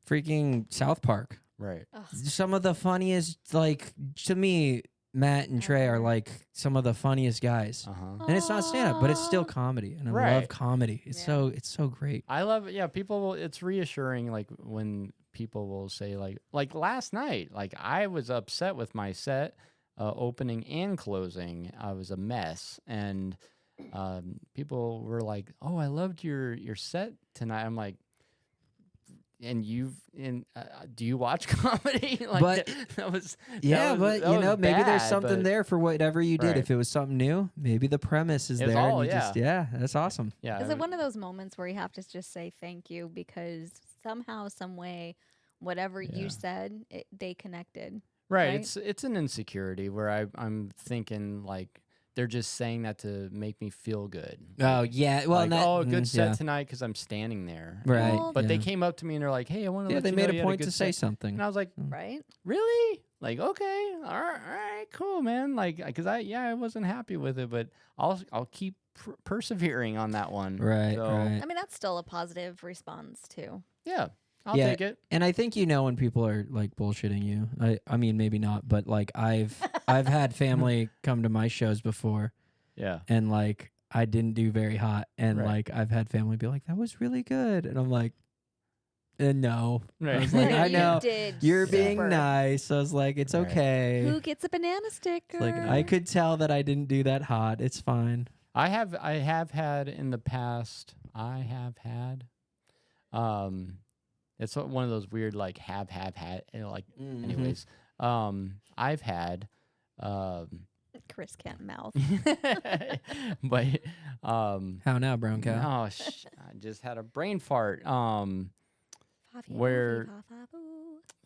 A: freaking South Park.
C: Right.
B: Ugh.
A: Some of the funniest, like to me, Matt and Trey are like some of the funniest guys.
C: Uh-huh.
A: And it's not stand up, but it's still
B: Aw.
A: comedy, and I love
C: Right.
A: comedy. It's
B: Yeah.
A: it's so great.
C: I love it. Yeah, people will, it's reassuring like when people will say like last night, like I was upset with my set opening and closing. I was a mess, and people were like, "Oh, I loved your set tonight." I'm like, and do you watch comedy? Like
A: But-
C: that was
A: Yeah,
C: that
A: but
C: was
A: maybe there's
C: bad,
A: something
C: but
A: there for whatever you did.
C: Right.
A: If it was something new, maybe the premise is
C: It was
A: there,
C: all-
A: and you just that's awesome.
C: Yeah,
B: Is it one of those moments where you have to just say thank you because somehow, some way, whatever
C: Yeah.
B: you said, they connected?
C: right?
B: right?
C: It's an insecurity where I'm thinking like they're just saying that to make me feel good.
A: Oh yeah, well,
C: Like,
A: and that,
C: oh, good set
A: yeah.
C: tonight because I'm standing there.
A: Right?
B: Well,
C: But they
A: yeah.
C: came up to me and they're like, "Hey, I want to
A: Yeah,
C: let
A: they
C: you
A: made
C: know
A: a
C: you had
A: point
C: good
A: to say
C: set."
A: something.
C: And I was like,
B: Right?
C: "Really? Like, okay, all right, cool, man. Like, because I wasn't happy with it, but I'll keep persevering on that one.
A: Right,
C: So,
A: right.
B: I mean, that's still a positive response too.
C: Yeah, I'll
A: Yeah.
C: take it.
A: And I think when people are like bullshitting you. I mean maybe not, but like I've had family come to my shows before,
C: Yeah,
A: and like I didn't do very hot, and
C: Right.
A: like I've had family be like, "That was really good," and I'm like, "No."
C: right.
A: I was like, I
B: You
A: know
B: did
A: you're being
B: super.
A: nice. I was like, "It's
C: Right.
A: okay."
B: Who gets a banana sticker?
A: It's like I could tell that I didn't do that hot. It's fine.
C: I have had in the past. I have had. It's one of those weird like have had. Like,
A: Mm-hmm.
C: anyways. I've had.
B: Chris can't mouth.
C: But
A: How now, brown cow?
C: no, I just had a brain fart. Where-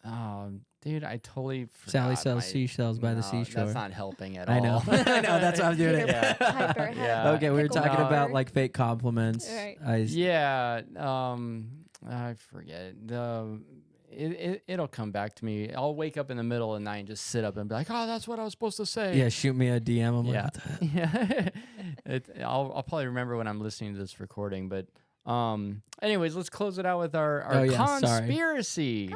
C: Oh, dude, I totally forgot.
A: Sally sells seashells by the
C: No,
A: seashore.
C: That's not helping at
A: I
C: all.
A: know. I know. That's why I'm doing it.
C: Yeah.
B: Piper had
C: Yeah.
A: Okay, we were
B: pickle
A: talking
C: No.
A: about
B: jar.
A: like fake compliments.
B: Right.
C: Yeah. I forget. It'll come back to me. I'll wake up in the middle of the night and just sit up and be like, "Oh, that's what I was supposed to say."
A: Yeah, shoot me a DM. I'm like,
C: Yeah.
A: what the
C: Yeah. I'll probably remember when I'm listening to this recording, but anyways, let's close it out with our
A: Oh, yeah, sorry.
C: conspiracy.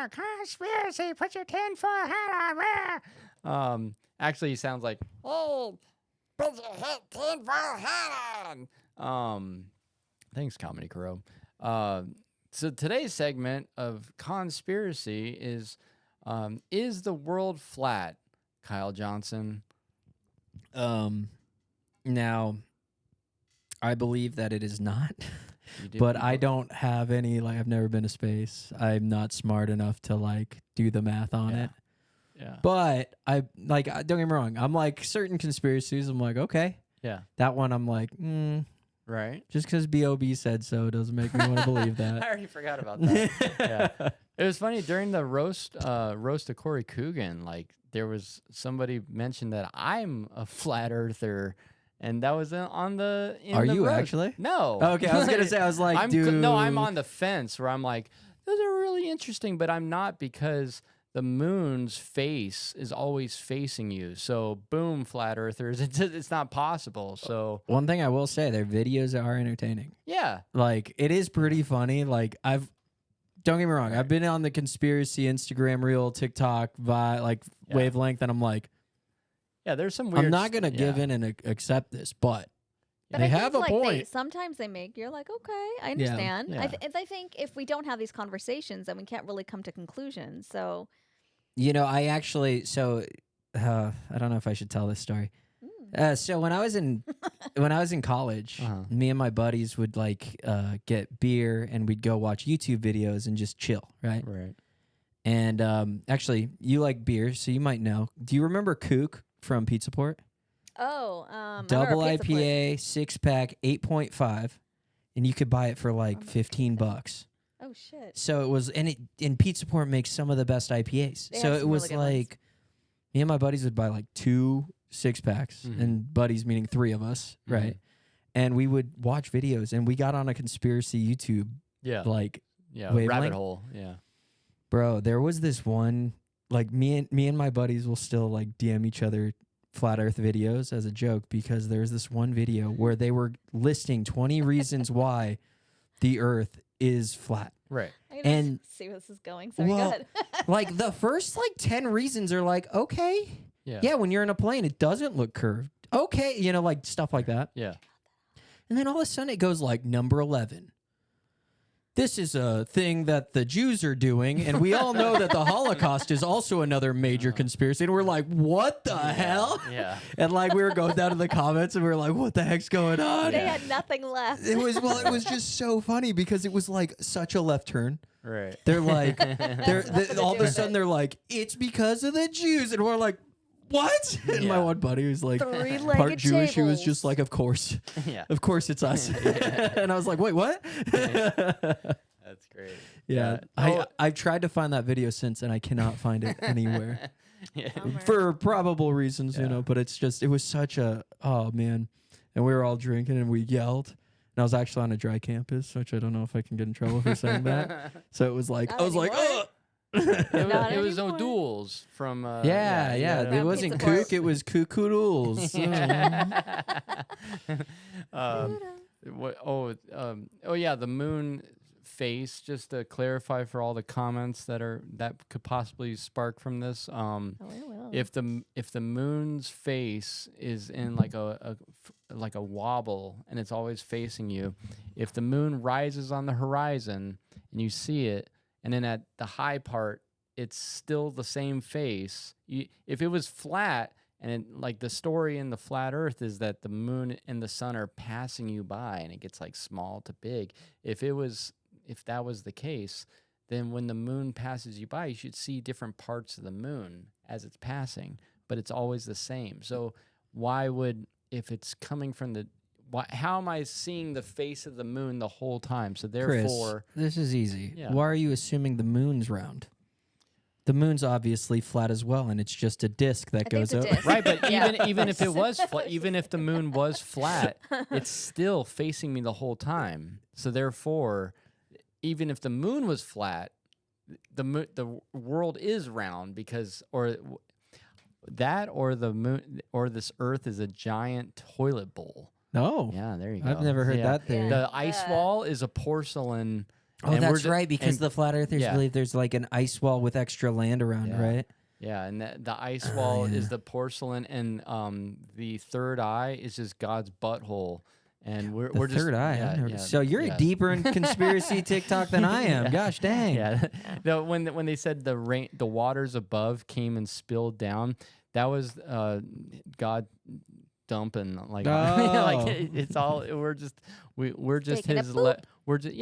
C: Conspiracy, put your tinfoil hat on. Actually, he sounds like, "Oh, put your tinfoil hat on." Thanks, KAWmedy Krow. So today's segment of conspiracy is the world flat? Kyle Johnson.
A: Now, I believe that it is not,
C: You do-
A: but
C: you
A: I
C: believe-
A: don't have any, like, I've never been to space. I'm not smart enough to, like, do the math on
C: Yeah.
A: it.
C: Yeah.
A: But don't get me wrong. I'm like, certain conspiracies, I'm like, okay.
C: Yeah.
A: That one, I'm like,
C: Right.
A: just because B.O.B. said so doesn't make me want to believe
C: I
A: that.
C: already forgot about that. Yeah. It was funny during the roast of Corey Coogan. Like there was somebody mentioned that I'm a flat earther, and that was on the.
A: Are
C: the
A: you
C: roast.
A: actually?
C: No.
A: Okay, I was going to say, I was like, dude.
C: No, I'm on the fence where I'm like, those are really interesting, but I'm not because the moon's face is always facing you. So boom, flat earthers, it's not possible. So
A: One thing I will say, their videos are entertaining.
C: yeah,
A: Like, it is pretty funny. Like, don't get me wrong,
C: Right.
A: I've been on the conspiracy Instagram reel, TikTok,
C: Yeah.
A: wavelength, and I'm like,
C: yeah, there's some weird.
A: I'm not gonna
C: yeah.
A: give in and accept this, but
B: But
A: they
B: I think,
A: have a
B: like,
A: point.
B: sometimes they make you're like, okay, I understand.
C: Yeah.
B: I think if we don't have these conversations, then we can't really come to conclusions. So,
A: You know, I actually I don't know if I should tell this story. So when I was in college, me and my buddies would get beer and we'd go watch YouTube videos and just chill, right?
C: Right.
A: And actually, you like beer, so you might know. Do you remember Kook from Pizza Port? Double IPA, 6-pack, 8.5, and you could buy it for like $15.
B: Oh shit!
A: So it was, and Pizza Port makes some of the best IPAs.
B: They
A: So
B: have
A: it
B: some
A: was
B: really good ones.
A: like me and my buddies would buy like 2 6-packs, and buddies meaning 3 of us, right? And we would watch videos, and we got on a conspiracy YouTube,
C: Yeah.
A: wavelength.
C: Rabbit hole. Yeah.
A: Bro, there was this one, like me and my buddies will still like DM each other flat earth videos as a joke, because there's this one video where they were listing 20 reasons why the earth is flat.
C: Right.
B: I
A: And-
B: see where this is going. Sorry,
A: Well,
B: go ahead.
A: Like the first 10 reasons are like, okay,
C: Yeah.
A: when you're in a plane, it doesn't look curved. Okay, like stuff like that.
C: Yeah.
A: And then all of a sudden it goes like number 11. This is a thing that the Jews are doing, and we all know that the Holocaust is also another major conspiracy. And we're like, what the hell?
C: Yeah.
A: And like we were going down to the comments, and we were like, what the heck's going on?
B: They had nothing left.
A: It was just so funny because it was like such a left turn.
C: Right.
A: They're like,
B: Nothing
A: all
B: to
A: of
B: do
A: a
B: with
A: sudden
B: it.
A: they're like, it's because of the Jews, and we're like, what? And my
C: Yeah.
A: one buddy was like,
B: Three-legged
A: part Jewish. He was
B: tables.
A: just like, of course,
C: Yeah.
A: of course it's us. And I was like, wait, what?
C: That's great.
A: Yeah, I've tried to find that video since, and I cannot find it anywhere
C: Yeah.
B: Bummer.
A: for probable reasons,
C: Yeah.
A: But it's just, it was such a, oh man, and we were all drinking and we yelled, and I was actually on a dry campus, which I don't know if I can get in trouble for saying that. So it was like,
B: Not
A: I was like,
B: anymore.
A: ugh.
B: Not
C: It was
B: anymore.
C: O'Doul's from.
A: Yeah,
C: you
A: it
B: From
A: wasn't
B: Pizza Port.
A: kook, it was cuckoo-doodles.
C: Yeah, the moon face. Just to clarify for all the comments that could possibly spark from this.
B: Oh, it will.
C: If the moon's face is in like a wobble and it's always facing you, if the moon rises on the horizon and you see it, and then at the high part it's still the same face. If it was flat, and like the story in the flat earth is that the moon and the sun are passing you by and it gets like small to big. If that was the case, then when the moon passes you by, you should see different parts of the moon as it's passing, but it's always the same. So if it's coming from how am I seeing the face of the moon the whole time? So therefore,
A: Chris, this is easy.
C: Yeah.
A: Why are you assuming the moon's round? The moon's obviously flat as well, and it's just a disc that
B: I think
A: goes
B: it's a
A: up.
B: disc.
C: right, but
B: Yeah.
C: even if it was even if the moon was flat, it's still facing me the whole time. So therefore, even if the moon was flat, the world is round because the moon or this earth is a giant toilet bowl.
A: No,
C: Yeah, there you go.
A: I've never heard
C: Yeah.
A: that theory.
C: The ice wall is a porcelain.
A: Oh,
C: and we're
A: that's
C: ju-
A: right, because
C: and-
A: the flat earthers
C: yeah.
A: believe there's like an ice wall with extra land around,
C: Yeah.
A: right?
C: Yeah, and the ice wall
A: yeah.
C: is the porcelain, and the third eye is just God's butthole, and we're
A: The
C: just
A: third eye.
C: Yeah,
A: I've never-
C: yeah,
A: so you're
C: yeah.
A: deeper in conspiracy TikTok than I am.
C: Yeah.
A: Gosh dang.
C: Yeah, when they said the waters above came and spilled down, that was God dumping like
A: Oh.
C: it's all we're just
B: Taking a
C: his
B: poop.
C: we're just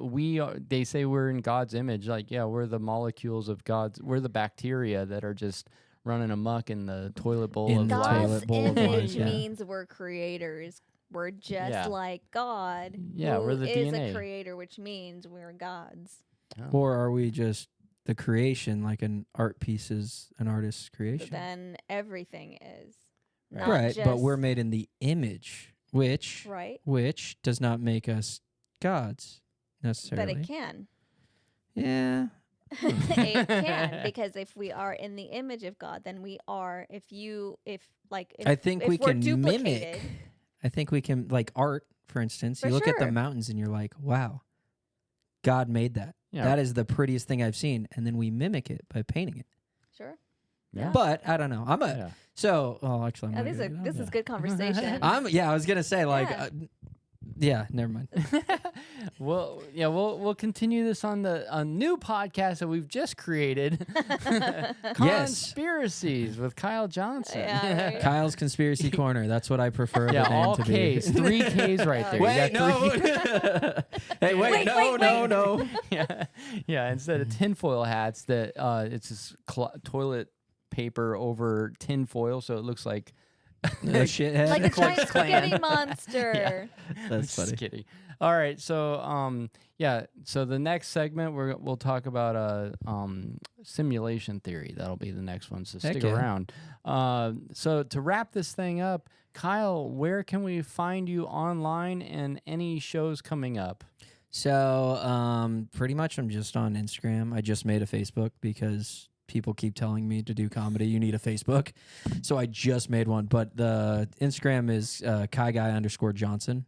C: we are, they say we're in God's image, like we're the molecules of we're the bacteria that are just running amok in the toilet bowl
A: In
C: of
A: the
C: life.
B: God's
A: toilet bowl of
B: image
A: life, yeah.
B: means we're creators. We're just
C: Yeah.
B: like God.
C: Yeah,
B: who
C: we're the
B: is
C: DNA.
B: a creator, which means we're gods.
A: Or are we just the creation, like an art piece is an artist's
B: But
A: creation?
B: then everything is.
C: Right.
B: Not
A: Right, but we're
B: just-
A: made in the image, which
B: Right?
A: does not make us gods necessarily.
B: But it can.
A: Yeah,
B: It can, because if we are in the image of God, then we are.
A: I think
B: if
A: we
B: we're
A: can
B: duplicated,
A: mimic. I think we can, like art, for instance.
B: For
A: You look at the
B: sure.
A: mountains and you're like, wow, God made that.
C: Yeah.
A: That is the prettiest thing I've seen. And then we mimic it by painting it.
B: Sure.
C: Yeah.
A: But I don't know.
C: Yeah.
A: Actually, I'm not gonna do that.
B: This is good conversation.
A: I was going to say, like,
B: Yeah.
A: never mind.
C: Well, yeah, we'll continue this on a new podcast that we've just created. Conspiracies with Kyle Johnson.
B: Yeah, right.
A: Kyle's Conspiracy Corner. That's what I prefer
C: Yeah,
A: the name
C: all
A: to
C: K's,
A: be.
C: 3 K's right there.
A: Wait,
C: You got 3
A: no. Hey,
B: Wait,
A: no.
C: yeah. Instead of tinfoil hats, that it's just toilet paper over tinfoil, so it looks like
A: No shithead.
B: Like a
C: Klux
B: giant
C: Klan.
B: spaghetti monster.
A: That's
C: Just
A: funny.
C: kidding. All right, so so the next segment we'll talk about simulation theory. That'll be the next one, so
A: Heck
C: stick
A: yeah.
C: around. So to wrap this thing up, Kyle, where can we find you online and any shows coming up?
A: So, pretty much I'm just on Instagram. I just made a Facebook because people keep telling me to do comedy. You need a Facebook. So I just made one. But the Instagram is KAWguy_Johnson.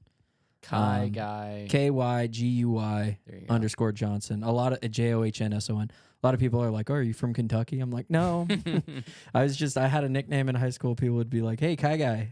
C: Kai Guy.
A: KYGUY
C: There you go.
A: _Johnson. A lot of JOHNSON. A lot of people are like, "Oh, are you from Kentucky?" I'm like, "No." I had a nickname in high school. People would be like, "Hey, Kai Guy,"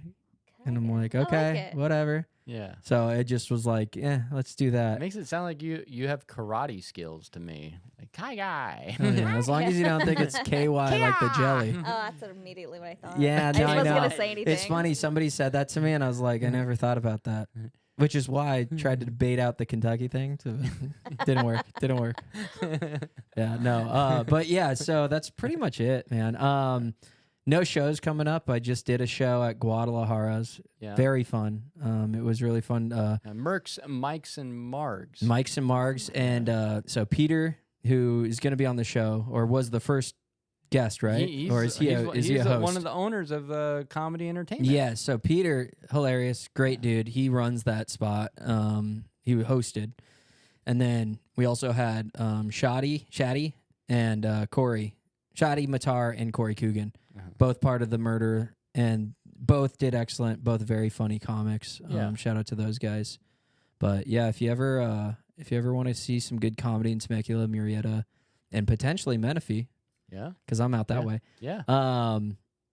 A: and I'm like,
B: I like
A: "Okay,
B: it.
A: whatever."
C: Yeah.
A: So it just was like, "Yeah, let's do
C: It
A: that."
C: makes it sound like you have karate skills to me. Like Kai Guy.
A: Oh, yeah, as long as you don't think it's KY like the jelly.
B: Oh, that's immediately what I thought.
A: Yeah,
B: I
A: no,
B: just
A: I
B: wasn't
A: know.
B: gonna say anything.
A: It's funny. Somebody said that to me, and I was like, I never thought about that. Which is why I tried to debate out the Kentucky thing. So didn't work. Yeah, no. But yeah, so that's pretty much it, man. No shows coming up. I just did a show at Guadalajara's.
C: Yeah.
A: Very fun. It was really fun.
C: Mercs, Mikes, and Margs.
A: Mikes and Margs. And so Peter, who is going to be on the show, or was the first guest, right? Or is he a host?
C: One of the owners of KAWmedy Entertainment.
A: Yeah, so Peter, hilarious, great dude. He runs that spot. He hosted. And then we also had Shadi, and Corey. Shadi Matar and Corey Coogan. Both part of the murder, and both did excellent, both very funny comics.
C: Yeah.
A: Shout out to those guys. But yeah, if you ever want to see some good comedy in Temecula, Murrieta, and potentially Menifee,
C: Yeah.
A: because I'm out that
C: Yeah.
A: way.
C: Yeah.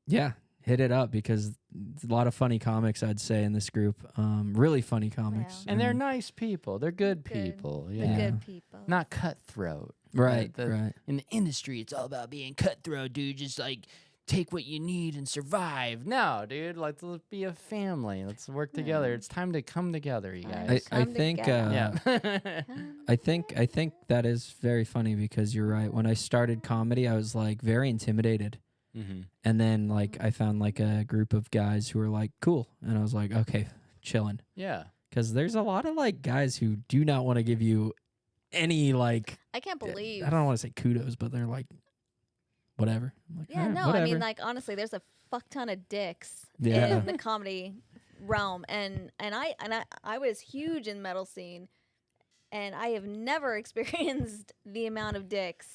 A: Yeah, hit it up because there's a lot of funny comics, I'd say, in this group. Really funny comics.
C: And they're nice people. They're good people.
B: The
C: Yeah.
B: good people.
C: Not cutthroat.
A: right,
C: right.
A: right.
C: In the industry, it's all about being cutthroat, dude. Just like take what you need and survive. No, dude. Let's be a family. Let's work together. It's time to come together, you guys.
A: I
B: Come
A: think
B: together.
C: yeah.
A: I think that is very funny because you're right. When I started comedy, I was like very intimidated.
C: Mm-hmm.
A: And then like I found like a group of guys who were like cool, and I was like, okay, chilling.
C: Yeah.
A: Because there's a lot of like guys who do not want to give you any like,
B: I can't believe.
A: I don't want to say kudos, but they're like whatever. I'm like,
B: Yeah,
A: "All right,
B: no, I
A: whatever."
B: mean, like, honestly, there's a fuck ton of dicks
A: Yeah.
B: in the comedy realm, and I was huge in metal scene, and I have never experienced the amount of dicks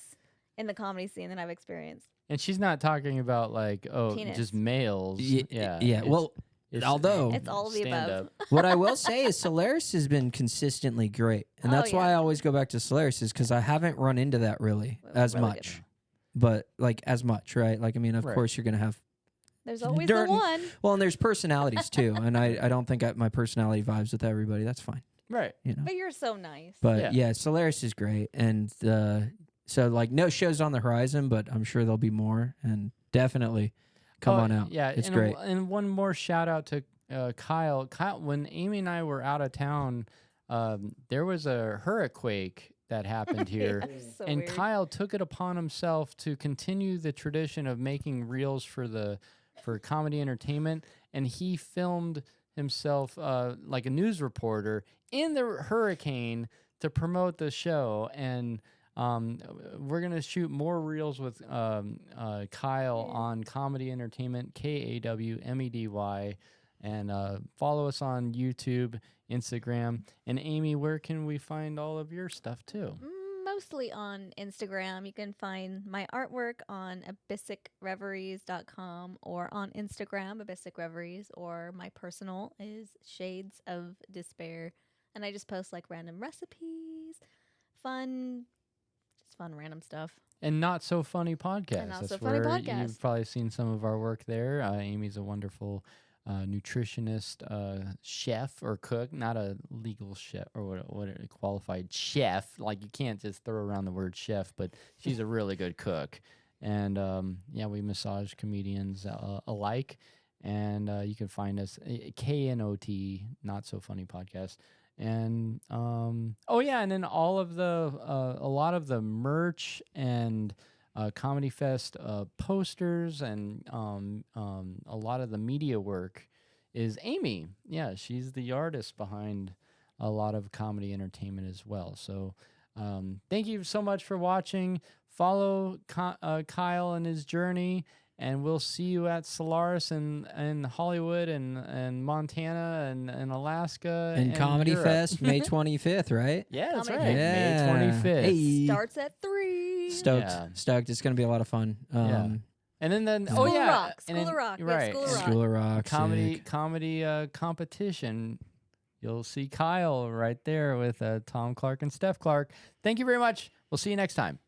B: in the comedy scene that I've experienced.
C: And she's not talking about like
B: Penis.
C: just males.
A: Yeah.
C: it's-
A: Well,
C: it's
A: although
B: It's all of the above.
C: stand-up.
A: what I will say is Solaris has been consistently great, and
B: Oh,
A: that's why I
B: yeah.
A: always go back to Solaris, is because I haven't run into that really
B: Well,
A: as
B: really
A: much.
B: good.
A: But like as much, right? Like I mean, of
C: Right.
A: course you're gonna have
B: There's always
A: Dirt
B: the
A: and-
B: one.
A: well, and there's personalities too, and I don't think my personality vibes with everybody. That's fine,
C: Right.
A: you know.
B: But you're so nice.
A: But
C: Yeah.
A: yeah, Solaris is great, and so like no shows on the horizon, but I'm sure there'll be more, and definitely come on out.
C: Yeah,
A: it's
C: and
A: great.
C: And one more shout out to Kyle. Kyle, when Amy and I were out of town, there was a hurricane that happened here.
B: Yeah, so
C: And
B: weird.
C: Kyle took it upon himself to continue the tradition of making reels for KAWmedy Entertainment, and he filmed himself like a news reporter in the hurricane to promote the show. And we're gonna shoot more reels with Kyle on KAWmedy Entertainment, KAWmedy, and follow us on YouTube, Instagram. And Amy, where can we find all of your stuff too?
B: mostly on Instagram. You can find my artwork on abyssicreveries.com or on Instagram, Abyssic Reveries, or my personal is Shades of Despair. And I just post like random recipes, fun, just fun random stuff.
C: And Not So Funny podcast.
B: Not
C: That's
B: So Funny
C: where
B: podcast.
C: you've probably seen some of our work there. Amy's a wonderful nutritionist, chef or cook, not a legal chef or what a qualified chef. Like, you can't just throw around the word chef, but she's a really good cook. And yeah, we massage comedians alike. And you can find us KNOT, Not So Funny podcast. And oh yeah, and then all of the a lot of the merch and Comedy Fest posters and a lot of the media work is Amy. Yeah, she's the artist behind a lot of comedy entertainment as well. So thank you so much for watching. Follow Kyle and his journey. And we'll see you at Solaris and Hollywood and Montana and Alaska
A: And Comedy
C: Europe.
A: Fest, May 25th, right?
C: Yeah, that's
B: Comedy
C: right.
A: Fest.
C: May
A: Yeah.
C: 25th.
A: Hey.
B: Starts at 3.
A: Stoked.
C: Yeah.
A: Stoked. It's going to be a lot of fun.
C: Yeah. And then
B: School of
C: yeah,
B: Rock.
C: and
B: School
C: then-
B: of Rock. We have
C: right.
B: School of
C: and
B: Rock.
A: School of Rock.
C: comedy competition. You'll see Kyle right there with Tom Clark and Steph Clark. Thank you very much. We'll see you next time.